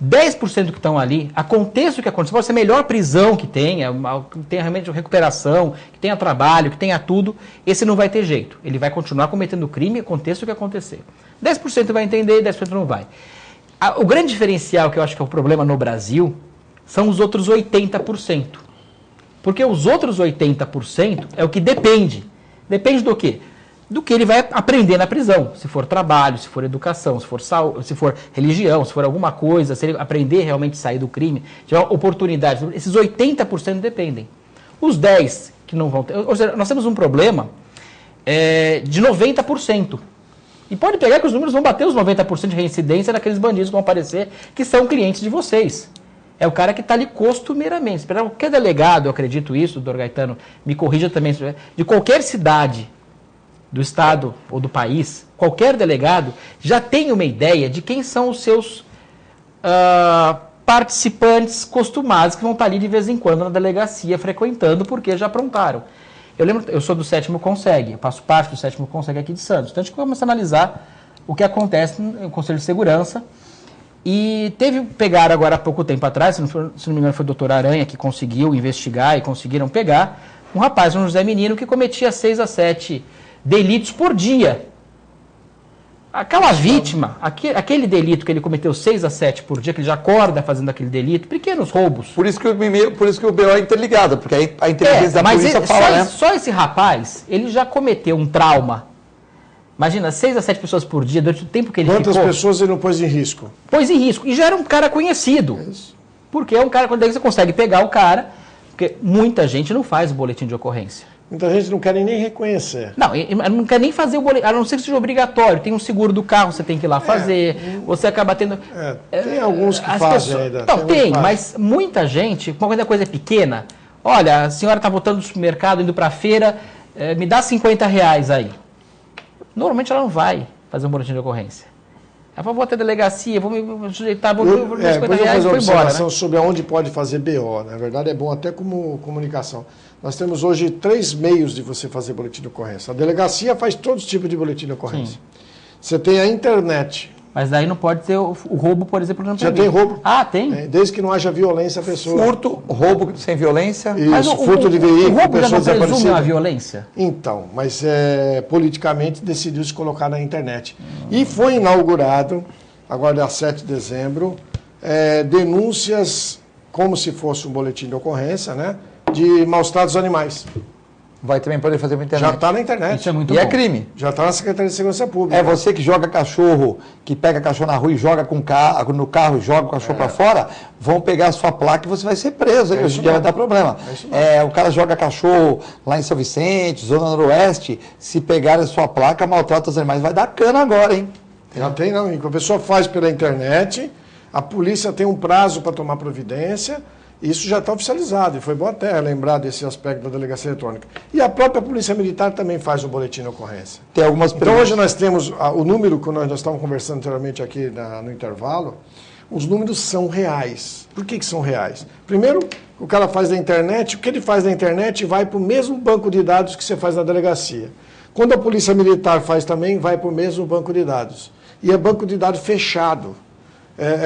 10% que estão ali, aconteça o que acontecer, pode ser a melhor prisão que tenha realmente recuperação, que tenha trabalho, que tenha tudo, esse não vai ter jeito. Ele vai continuar cometendo crime, aconteça o que acontecer. 10% vai entender e 10% não vai. O grande diferencial, que eu acho que é o problema no Brasil, são os outros 80%. Porque os outros 80% é o que depende. Depende do quê? do que ele vai aprender na prisão. Se for trabalho, se for educação, se for saúde, se for religião, se for alguma coisa, se ele aprender realmente a sair do crime, tiver oportunidades. Esses 80% dependem. Os 10% que não vão ter... Ou seja, nós temos um problema de 90%. E pode pegar que os números vão bater os 90% de reincidência naqueles bandidos que vão aparecer, que são clientes de vocês. É o cara que está ali costumeiramente. Qualquer delegado, eu acredito isso, doutor Gaetano, me corrija também, de qualquer cidade do estado ou do país, qualquer delegado já tem uma ideia de quem são os seus participantes costumados que vão estar ali de vez em quando na delegacia frequentando porque já aprontaram. Eu lembro, eu sou do 7º Conseg, eu faço parte do 7º Conseg aqui de Santos. Então a gente começa a analisar o que acontece no Conselho de Segurança. E pegaram agora há pouco tempo atrás, se não me engano foi o doutor Aranha que conseguiu investigar e conseguiram pegar, um rapaz, um José Menino, que cometia 6 a 7 delitos por dia. Aquela vítima, aquele delito que ele cometeu 6 a 7 por dia, que ele já acorda fazendo aquele delito, pequenos roubos. Por isso que o BO é interligado, porque a inteligência da polícia fala, só esse rapaz, ele já cometeu um trauma. Imagina, 6 a 7 pessoas por dia, durante o tempo que ele ficou... Quantas pessoas ele não pôs em risco? Pôs em risco. E já era um cara conhecido. Porque é um cara, quando você consegue pegar o cara, porque muita gente não faz o boletim de ocorrência. Muita gente não quer nem reconhecer. Não quer nem fazer o boletim, a não ser que seja obrigatório. Tem um seguro do carro, você tem que ir lá fazer. Você acaba tendo... Tem alguns que fazem ainda. Não, tem, mas muita gente, quando a coisa é pequena, olha, a senhora está voltando do supermercado, indo para a feira, me dá R$50 aí. Normalmente ela não vai fazer um boletim de ocorrência. Ela fala, vou até a delegacia, vou me sujeitar, vou fazer uma observação né? sobre aonde pode fazer BO. Na verdade, é bom até como comunicação. Nós temos hoje 3 meios de você fazer boletim de ocorrência. A delegacia faz todos os tipos de boletim de ocorrência. Sim. Você tem a internet. Mas daí não pode ter o roubo, por exemplo, não já tem roubo. Ah, tem? Desde que não haja violência, a pessoa... Furto, roubo sem violência. Isso, mas furto de veículo, o roubo já não presume a violência? Então, mas politicamente decidiu se colocar na internet. E foi inaugurado, agora dia 7 de dezembro, denúncias, como se fosse um boletim de ocorrência, né, de maus-tratos dos animais. Vai também poder fazer pela internet. Já está na internet. Isso é muito bom. É crime. Já está na Secretaria de Segurança Pública. É você que joga cachorro, que pega cachorro na rua e joga no carro, joga o cachorro para fora, vão pegar a sua placa e você vai ser preso. Hoje em dia vai dar problema. O cara joga cachorro lá em São Vicente, Zona Noroeste, se pegar a sua placa, maltrata os animais, vai dar cana agora, hein? Já tem, não. A pessoa faz pela internet, a polícia tem um prazo para tomar providência. Isso já está oficializado, e foi bom até lembrar desse aspecto da delegacia eletrônica. E a própria Polícia Militar também faz o boletim de ocorrência. Tem algumas então hoje nós temos o número que nós estávamos conversando anteriormente aqui no intervalo, os números são reais. Por que são reais? Primeiro, o cara faz na internet, o que ele faz na internet vai para o mesmo banco de dados que você faz na delegacia. Quando a Polícia Militar faz também, vai para o mesmo banco de dados. E é banco de dados fechado.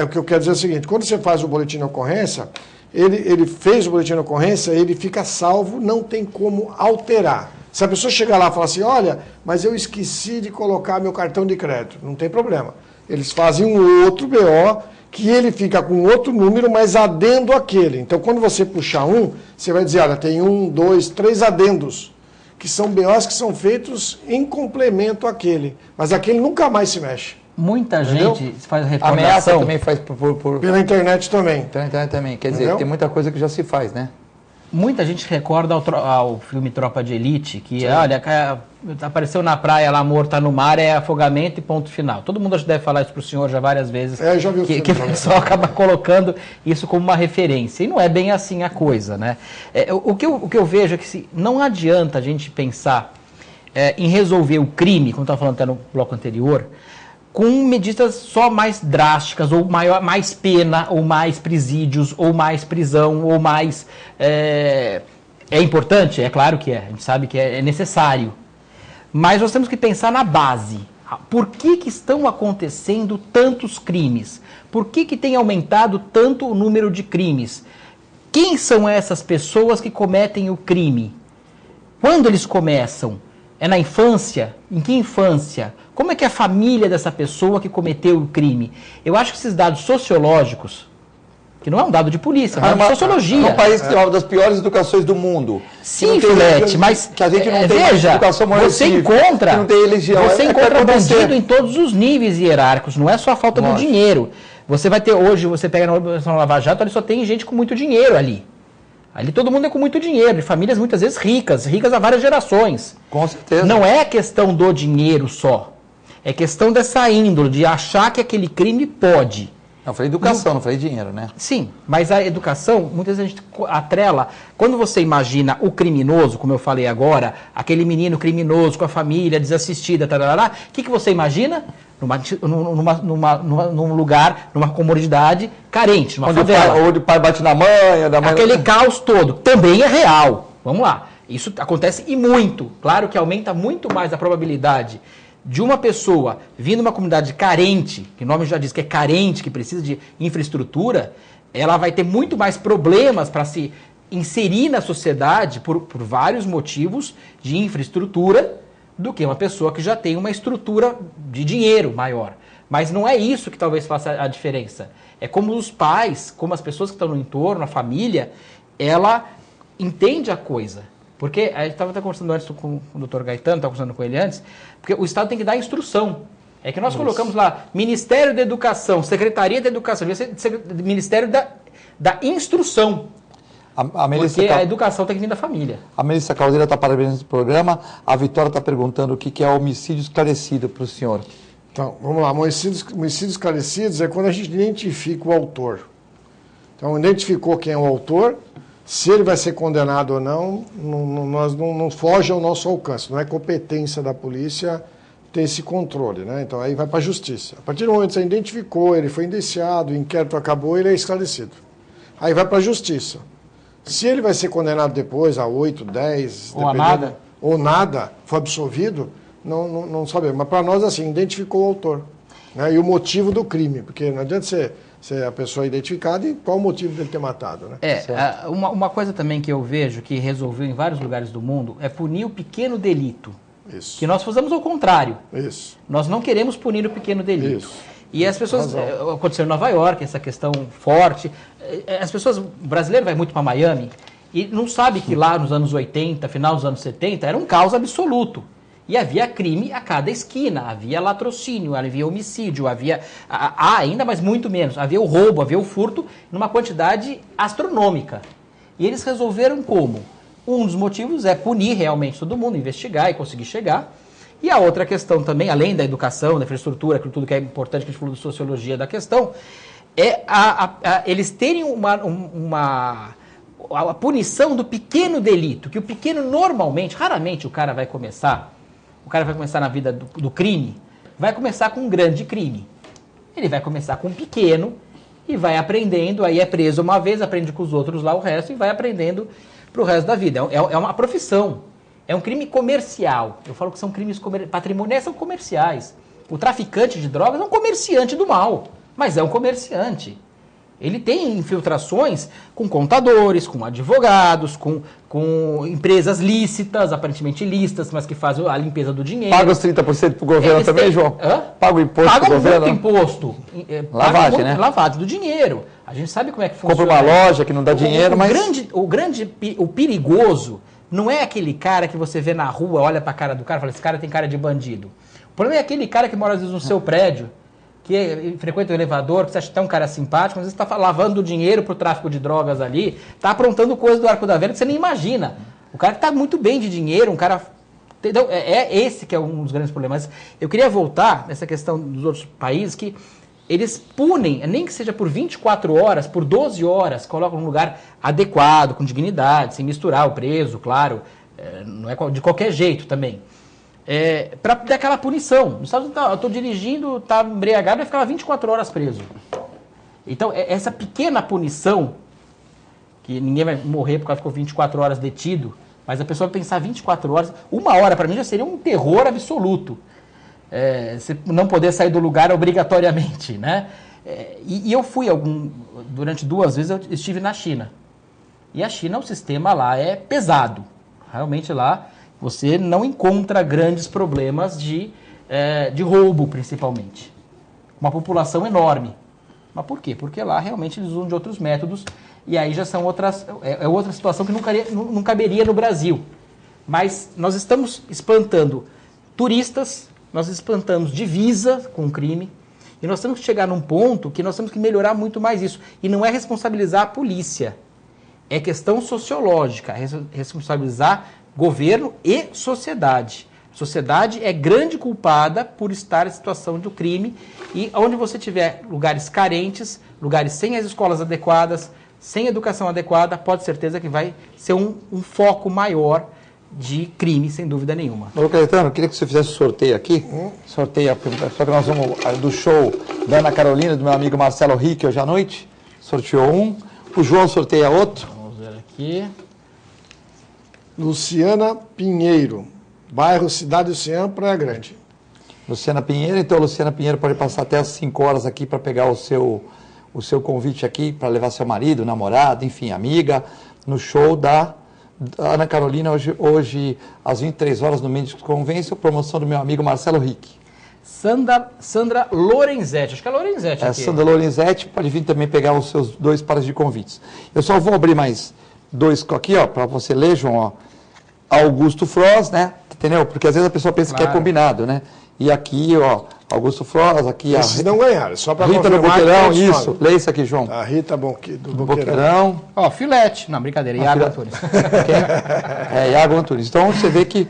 O que eu quero dizer é o seguinte, quando você faz o boletim de ocorrência, ele fez o boletim de ocorrência, ele fica salvo, não tem como alterar. Se a pessoa chegar lá e falar assim, olha, mas eu esqueci de colocar meu cartão de crédito, não tem problema. Eles fazem um outro BO, que ele fica com outro número, mas adendo àquele. Então, quando você puxar você vai dizer, olha, tem 1, 2, 3 adendos, que são BOs que são feitos em complemento àquele. Mas aquele nunca mais se mexe. Muita Entendeu? gente faz recordação. Ameaça também faz pela internet também. Pela internet também. Quer dizer, tem muita coisa que já se faz, né? Muita gente recorda ao filme Tropa de Elite, que, olha, apareceu na praia lá, morto, tá no mar, é afogamento e ponto final. Todo mundo deve falar isso pro senhor já várias vezes. Já vi o filme. Que o pessoal acaba colocando isso como uma referência. E não é bem assim a coisa, né? O que eu vejo é que não adianta a gente pensar em resolver o crime, como eu estava falando até no bloco anterior, com medidas só mais drásticas, ou mais pena, ou mais presídios, ou mais prisão, ou mais... É importante? É claro que é, a gente sabe que é necessário. Mas nós temos que pensar na base. Por que estão acontecendo tantos crimes? Por que tem aumentado tanto o número de crimes? Quem são essas pessoas que cometem o crime? Quando eles começam? É na infância? Em que infância? Como é que é a família dessa pessoa que cometeu o crime? Eu acho que esses dados sociológicos, que não é um dado de polícia, é um dado de sociologia. É um país que tem uma das piores educações do mundo. Sim, Filete, mas que a gente não tem veja, educação moral você cívica, encontra, que não tem religião. você encontra bandido em todos os níveis hierárquicos, não é só a falta do dinheiro. Você vai ter hoje, você pega na Operação Lava Jato, ali só tem gente com muito dinheiro ali. Ali todo mundo é com muito dinheiro, de famílias muitas vezes ricas há várias gerações. Com certeza. Não é questão do dinheiro só. É questão dessa índole, de achar que aquele crime pode. Não, eu falei educação, não falei dinheiro, né? Sim, mas a educação, muitas vezes a gente atrela. Quando você imagina o criminoso, como eu falei agora, aquele menino criminoso com a família desassistida, tarará, o que você imagina? Num lugar, numa comunidade carente, numa favela. Onde o pai bate na mãe, da mãe... Aquele caos todo. Também é real. Vamos lá. Isso acontece e muito. Claro que aumenta muito mais a probabilidade de uma pessoa vindo de uma comunidade carente, que o nome já diz que é carente, que precisa de infraestrutura, ela vai ter muito mais problemas para se inserir na sociedade por vários motivos de infraestrutura do que uma pessoa que já tem uma estrutura de dinheiro maior. Mas não é isso que talvez faça a diferença. É como os pais, como as pessoas que estão no entorno, a família, ela entende a coisa. Porque a gente estava conversando antes com o Dr. Gaetano, estava conversando com ele antes, porque o Estado tem que dar instrução. É que nós colocamos lá Ministério da Educação, Secretaria da Educação, Ministério da Instrução. Porque a educação tem que vir da família. A Melissa Caldeira está parabenizando o programa. A Vitória está perguntando o que é homicídio esclarecido para o senhor. Então, vamos lá. Homicídios esclarecidos é quando a gente identifica o autor. Então, identificou quem é o autor, se ele vai ser condenado ou não, não foge ao nosso alcance. Não é competência da polícia ter esse controle, né? Então, aí vai para a justiça. A partir do momento que você identificou, ele foi indiciado, o inquérito acabou, ele é esclarecido. Aí vai para a justiça. Se ele vai ser condenado depois a 8, 10, ou a nada, ou nada, for absolvido, não sabemos. Mas para nós, assim, identificou o autor, né? E o motivo do crime, porque não adianta ser a pessoa identificada e qual o motivo dele ter matado, né? Uma coisa também que eu vejo que resolveu em vários lugares do mundo é punir o pequeno delito. Isso. Que nós fazemos ao contrário. Isso. Nós não queremos punir o pequeno delito. Isso. E as pessoas, aconteceu em Nova York, essa questão forte, as pessoas, o brasileiro vai muito para Miami e não sabe que lá nos anos 80, final dos anos 70, era um caos absoluto. E havia crime a cada esquina, havia latrocínio, havia homicídio, havia ainda, mas muito menos, havia o roubo, havia o furto, numa quantidade astronômica. E eles resolveram como? Um dos motivos é punir realmente todo mundo, investigar e conseguir chegar. E a outra questão também, além da educação, da infraestrutura, tudo que é importante, que a gente falou de sociologia da questão, é eles terem a punição do pequeno delito, que o pequeno normalmente, raramente o cara vai começar na vida do crime, vai começar com um grande crime. Ele vai começar com um pequeno e vai aprendendo, aí é preso uma vez, aprende com os outros lá o resto e vai aprendendo para o resto da vida. É uma profissão. É um crime comercial. Eu falo que são crimes patrimoniais, são comerciais. O traficante de drogas é um comerciante do mal, mas é um comerciante. Ele tem infiltrações com contadores, com advogados, com empresas lícitas, aparentemente ilícitas, mas que fazem a limpeza do dinheiro. Paga os 30% para o governo também, João? Paga o imposto para o governo? Paga muito imposto. Lavagem, né? Lavagem do dinheiro. A gente sabe como é que funciona. Compra uma loja que não dá dinheiro, mas... O perigoso não é aquele cara que você vê na rua, olha para a cara do cara e fala, esse cara tem cara de bandido. O problema é aquele cara que mora às vezes no seu prédio, que frequenta o elevador, que você acha que é um cara simpático, às vezes está lavando dinheiro para o tráfico de drogas ali, está aprontando coisas do arco da velha que você nem imagina. O cara que está muito bem de dinheiro, um cara... Entendeu? É esse que é um dos grandes problemas. Eu queria voltar nessa questão dos outros países que eles punem, nem que seja por 24 horas, por 12 horas, colocam num lugar adequado, com dignidade, sem misturar o preso, claro, não é de qualquer jeito também. Para dar aquela punição. Nos Estados Unidos, eu estou dirigindo, está embriagado, vai ficar 24 horas preso. Então, essa pequena punição, que ninguém vai morrer porque ela ficou 24 horas detido, mas a pessoa vai pensar 24 horas, uma hora para mim já seria um terror absoluto. Você não poder sair do lugar obrigatoriamente, né? E eu fui durante 2 vezes eu estive na China. E a China, o sistema lá é pesado. Realmente lá você não encontra grandes problemas de roubo, principalmente. Uma população enorme. Mas por quê? Porque lá realmente eles usam de outros métodos e aí já são outra situação que não caberia no Brasil. Mas nós estamos espantando turistas, nós espantamos divisa com crime e nós temos que chegar num ponto que nós temos que melhorar muito mais isso. E não é responsabilizar a polícia, é questão sociológica, é responsabilizar governo e sociedade. A sociedade é grande culpada por estar em situação do crime e onde você tiver lugares carentes, lugares sem as escolas adequadas, sem educação adequada, pode ter certeza que vai ser um foco maior de crime, sem dúvida nenhuma. Ô, Caetano, eu queria que você fizesse um sorteio aqui. Sorteio, só que nós vamos do show da Ana Carolina, do meu amigo Marcelo Rick, hoje à noite. Sorteou um. O João sorteia outro. Vamos ver aqui. Luciana Pinheiro, bairro Cidade Oceã, Praia Grande. Luciana Pinheiro, então a Luciana Pinheiro pode passar até as 5 horas aqui para pegar o seu convite aqui, para levar seu marido, namorado, enfim, amiga, no show da Ana Carolina, hoje às 23 horas no Mendes Convention, promoção do meu amigo Marcelo Rick. Sandra Lorenzetti, acho que é Lorenzetti aqui. Sandra Lorenzetti pode vir também pegar os seus 2 pares de convites. Eu só vou abrir mais 2 aqui, ó, para você ler, João, ó. Augusto Froz, né? Entendeu? Porque às vezes a pessoa pensa que é combinado, né? E aqui, ó, Augusto Froz, aqui a Esses não ganharam, só para Rita do Boqueirão, isso. Lê isso aqui, João. A Rita do Boqueirão. Ó, Filete. Não, brincadeira, Iago Antunes. Iago Antunes. Então você vê que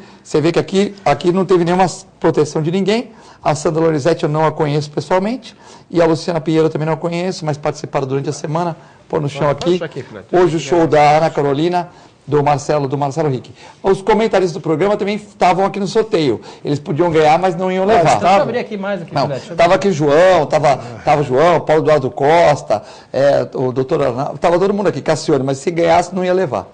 aqui não teve nenhuma proteção de ninguém. A Sandra Lorenzetti eu não a conheço pessoalmente. E a Luciana Pinheiro eu também não a conheço, mas participaram durante a semana. Pôr no chão aqui. Hoje o show da Ana Carolina, do Marcelo Rick. Os comentaristas do programa também estavam aqui no sorteio. Eles podiam ganhar, mas não iam levar. Deixa eu abrir aqui mais. Estava aqui João, estava João, Paulo Eduardo Costa, o doutor Arnaldo, estava todo mundo aqui, Cassione, mas se ganhasse não ia levar.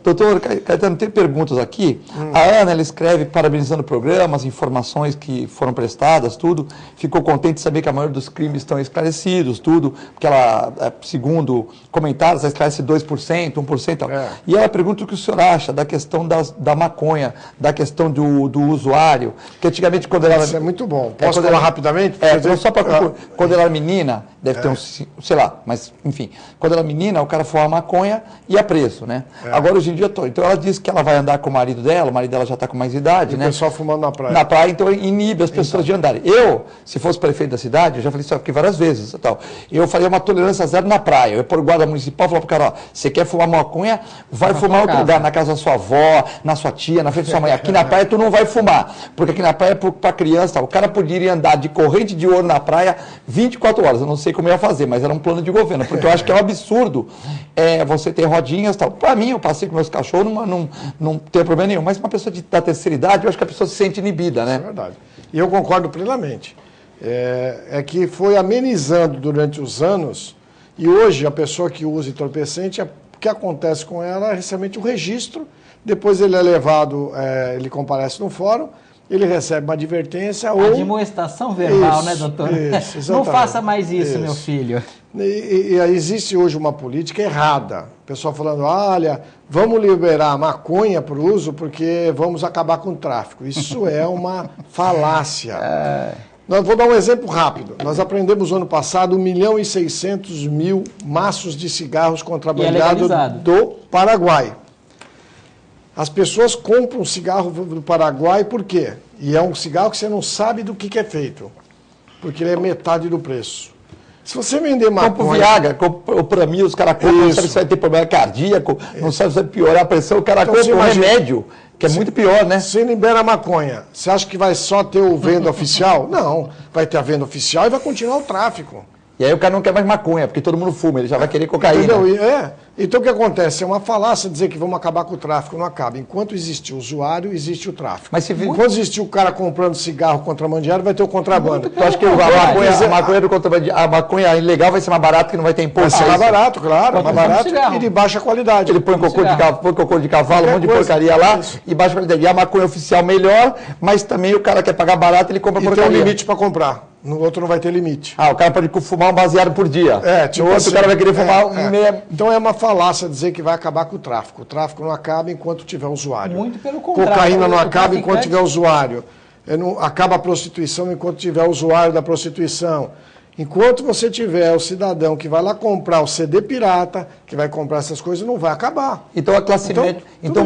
Doutor Caetano, tem perguntas aqui. A Ana, ela escreve parabenizando o programa, as informações que foram prestadas, tudo. Ficou contente de saber que a maioria dos crimes estão esclarecidos, tudo, porque ela, segundo comentários, ela esclarece 2%, 1%. E ela pergunta o que o senhor acha da questão da maconha, da questão do usuário, que antigamente quando ela... Isso é muito bom. Posso falar rapidamente? Só para quando ela era menina, deve ter uns, sei lá, mas enfim, quando ela era menina, o cara fumava maconha e ia preso, né? Agora, hoje em dia, então ela disse que ela vai andar com o marido dela já está com mais idade, né? O pessoal fumando na praia. Na praia, então inibe as pessoas de andarem. Eu, se fosse prefeito da cidade, eu já falei isso aqui várias vezes, tal. Eu faria uma tolerância zero na praia. Eu ia pôr o guarda municipal e falar pro cara, ó, você quer fumar maconha, vai fumar em outro lugar, na casa da sua avó, na sua tia, na frente da sua mãe. Aqui na praia tu não vai fumar, porque aqui na praia é para criança, tal. O cara poderia andar de corrente de ouro na praia 24 horas. Eu não sei como ia fazer, mas era um plano de governo, porque eu acho que é um absurdo você ter rodinhas, tal. Para mim, eu passei com meus cachorros, não tem problema nenhum, mas uma pessoa da terceira idade, eu acho que a pessoa se sente inibida, né? É verdade. E eu concordo plenamente. É que foi amenizando durante os anos, e hoje a pessoa que usa entorpecente, o que acontece com ela é recebamente um registro, depois ele é levado, ele comparece no fórum, ele recebe uma advertência ou... Admoestação verbal, né, doutor? Isso, não faça mais isso, meu filho. E existe hoje uma política errada. O pessoal falando, olha, vamos liberar a maconha para o uso porque vamos acabar com o tráfico. Isso é uma falácia. Vou dar um exemplo rápido. Nós aprendemos no ano passado 1.600.000 maços de cigarros contrabandeados do Paraguai. As pessoas compram cigarro do Paraguai por quê? E é um cigarro que você não sabe do que é feito, porque ele é metade do preço. Se você vender maconha... Compra o Viagra, o Pramil, os caras compram, não sabe se vai ter problema cardíaco, não sabe se vai piorar a pressão, o cara compra um remédio, que é muito pior, né? Você libera a maconha, você acha que vai só ter o venda oficial? Não, vai ter a venda oficial e vai continuar o tráfico. E aí o cara não quer mais maconha, porque todo mundo fuma, ele já vai querer cocaína. Então o que acontece? É uma falácia dizer que vamos acabar com o tráfico, não acaba. Enquanto existe o usuário, existe o tráfico. Mas enquanto existir o cara comprando cigarro contrabandeado, vai ter o contrabando. Eu acho que a maconha ilegal vai ser mais barato, que não vai ter imposto. Vai ser mais barato, claro, mais barato e de baixa qualidade. Ele põe cocô de cavalo, um monte de porcaria lá, e baixa qualidade. E a maconha oficial melhor, mas também o cara quer pagar barato, ele compra porcaria. E tem um limite para comprar. No outro não vai ter limite. O cara pode fumar um baseado por dia. No outro o cara vai querer fumar meia... Então é uma falácia dizer que vai acabar com o tráfico. O tráfico não acaba enquanto tiver usuário. Muito pelo contrário. Cocaína não acaba enquanto tiver usuário. Acaba a prostituição enquanto tiver usuário da prostituição. Enquanto você tiver o cidadão que vai lá comprar o CD pirata, que vai comprar essas coisas, não vai acabar. Então a classe média. Então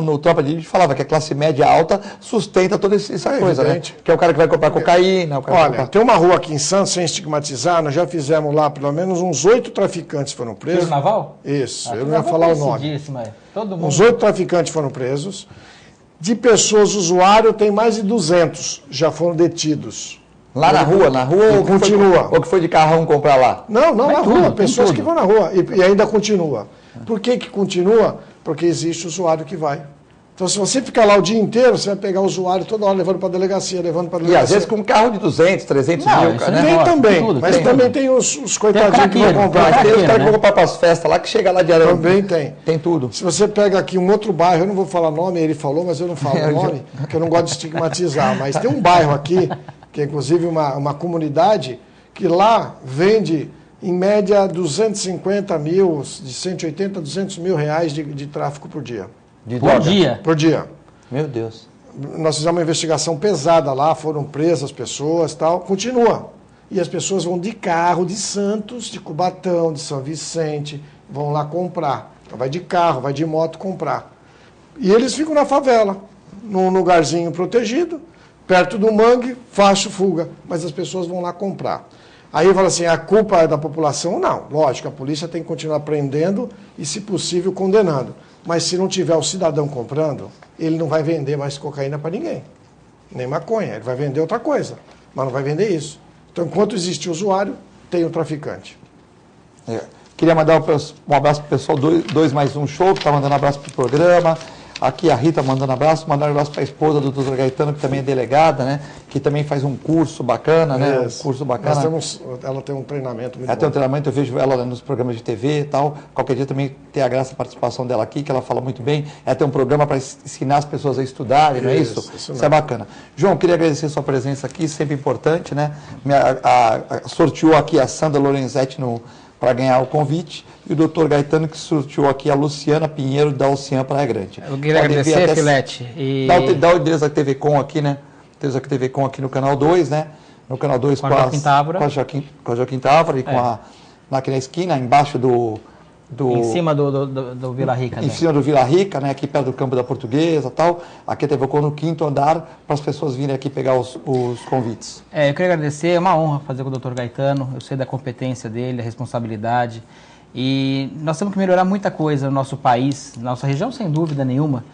no Tropa de Elite falava que a classe média alta sustenta toda essa coisa, evidente. né? Que é o cara que vai comprar cocaína. Olha, tem uma rua aqui em Santos, sem estigmatizar, nós já fizemos lá, pelo menos uns 8 traficantes foram presos. Pelo Naval? Isso, eu não ia falar o nome. Todo mundo. Uns 8 traficantes foram presos. De pessoas usuário, tem mais de 200 já foram detidos. Lá na rua ou continua. Ou que foi de carrão comprar lá? Não, na rua, pessoas que vão na rua e ainda continua. Por que continua? Porque existe usuário que vai. Então, se você ficar lá o dia inteiro, você vai pegar o usuário toda hora levando para a delegacia, E às vezes com um carro de 200, 300 mil. Né? Tem também, mas também tem os coitadinhos que vão comprar. Tem os caras que vão comprar para as festas lá, que chega lá diariamente. Também tem. Tem tudo. Se você pega aqui um outro bairro, eu não vou falar nome, ele falou, mas eu não falo o nome, porque eu não gosto de estigmatizar, mas tem um bairro aqui, que é inclusive uma comunidade, que lá vende, em média, 250 mil, de 180 a 200 mil reais de tráfico por dia. Por dia. Meu Deus. Nós fizemos uma investigação pesada lá, foram presas pessoas e tal, continua. E as pessoas vão de carro de Santos, de Cubatão, de São Vicente, vão lá comprar. Então, vai de carro, vai de moto comprar. E eles ficam na favela, num lugarzinho protegido, perto do mangue, faixa, fuga. Mas as pessoas vão lá comprar. Aí fala assim, a culpa é da população? Não, lógico, a polícia tem que continuar prendendo e, se possível, condenando. Mas se não tiver o cidadão comprando, ele não vai vender mais cocaína para ninguém. Nem maconha, ele vai vender outra coisa, mas não vai vender isso. Então, enquanto existe usuário, tem o traficante. Queria mandar um abraço para o pessoal 2+1 Show, que está mandando abraço para o programa. Aqui a Rita mandando abraço, mandando um abraço para a esposa do Dr. Gaetano, que também é delegada, né? Que também faz um curso bacana, né? Um curso bacana. Ela tem um treinamento muito bom. Ela tem um treinamento, eu vejo ela nos programas de TV e tal. Qualquer dia também tem a graça a participação dela aqui, que ela fala muito bem. Ela tem um programa para ensinar as pessoas a estudarem, não é isso? Isso é bacana. João, queria agradecer a sua presença aqui, sempre importante, né? Sorteou aqui a Sandra Lorenzetti para ganhar o convite, e o doutor Gaetano, que sorteou aqui a Luciana Pinheiro da Ocean Praia Grande. Eu queria agradecer, Filete. Dá o endereço da TV Com aqui, né? Endereço da TV Com aqui no canal 2, né? No canal 2 com a Joaquim Távora e aqui na esquina, embaixo em cima do Vila Rica. Em cima do Vila Rica, né? Aqui perto do Campo da Portuguesa e tal. Aqui a TV Com no 5º andar, para as pessoas virem aqui pegar os convites. Eu queria agradecer, é uma honra fazer com o Dr. Gaetano. Eu sei da competência dele, a responsabilidade. E nós temos que melhorar muita coisa no nosso país, na nossa região, sem dúvida nenhuma,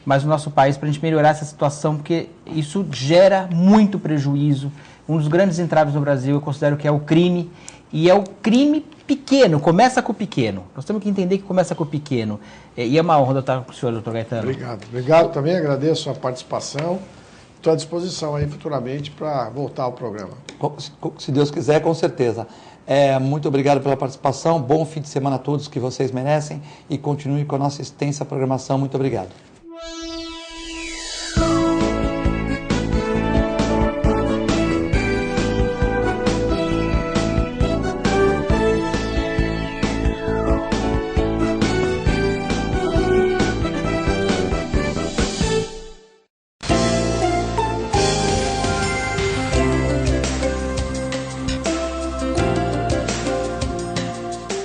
mas no nosso país, para a gente melhorar essa situação, porque isso gera muito prejuízo. Um dos grandes entraves no Brasil, eu considero que é o crime, e é o crime pequeno, começa com o pequeno. Nós temos que entender que começa com o pequeno. E é uma honra estar com o senhor, doutor Gaetano. Obrigado também, agradeço a participação. Estou à disposição aí futuramente para voltar ao programa. Se Deus quiser, com certeza. Muito obrigado pela participação, bom fim de semana a todos que vocês merecem e continue com a nossa extensa programação. Muito obrigado.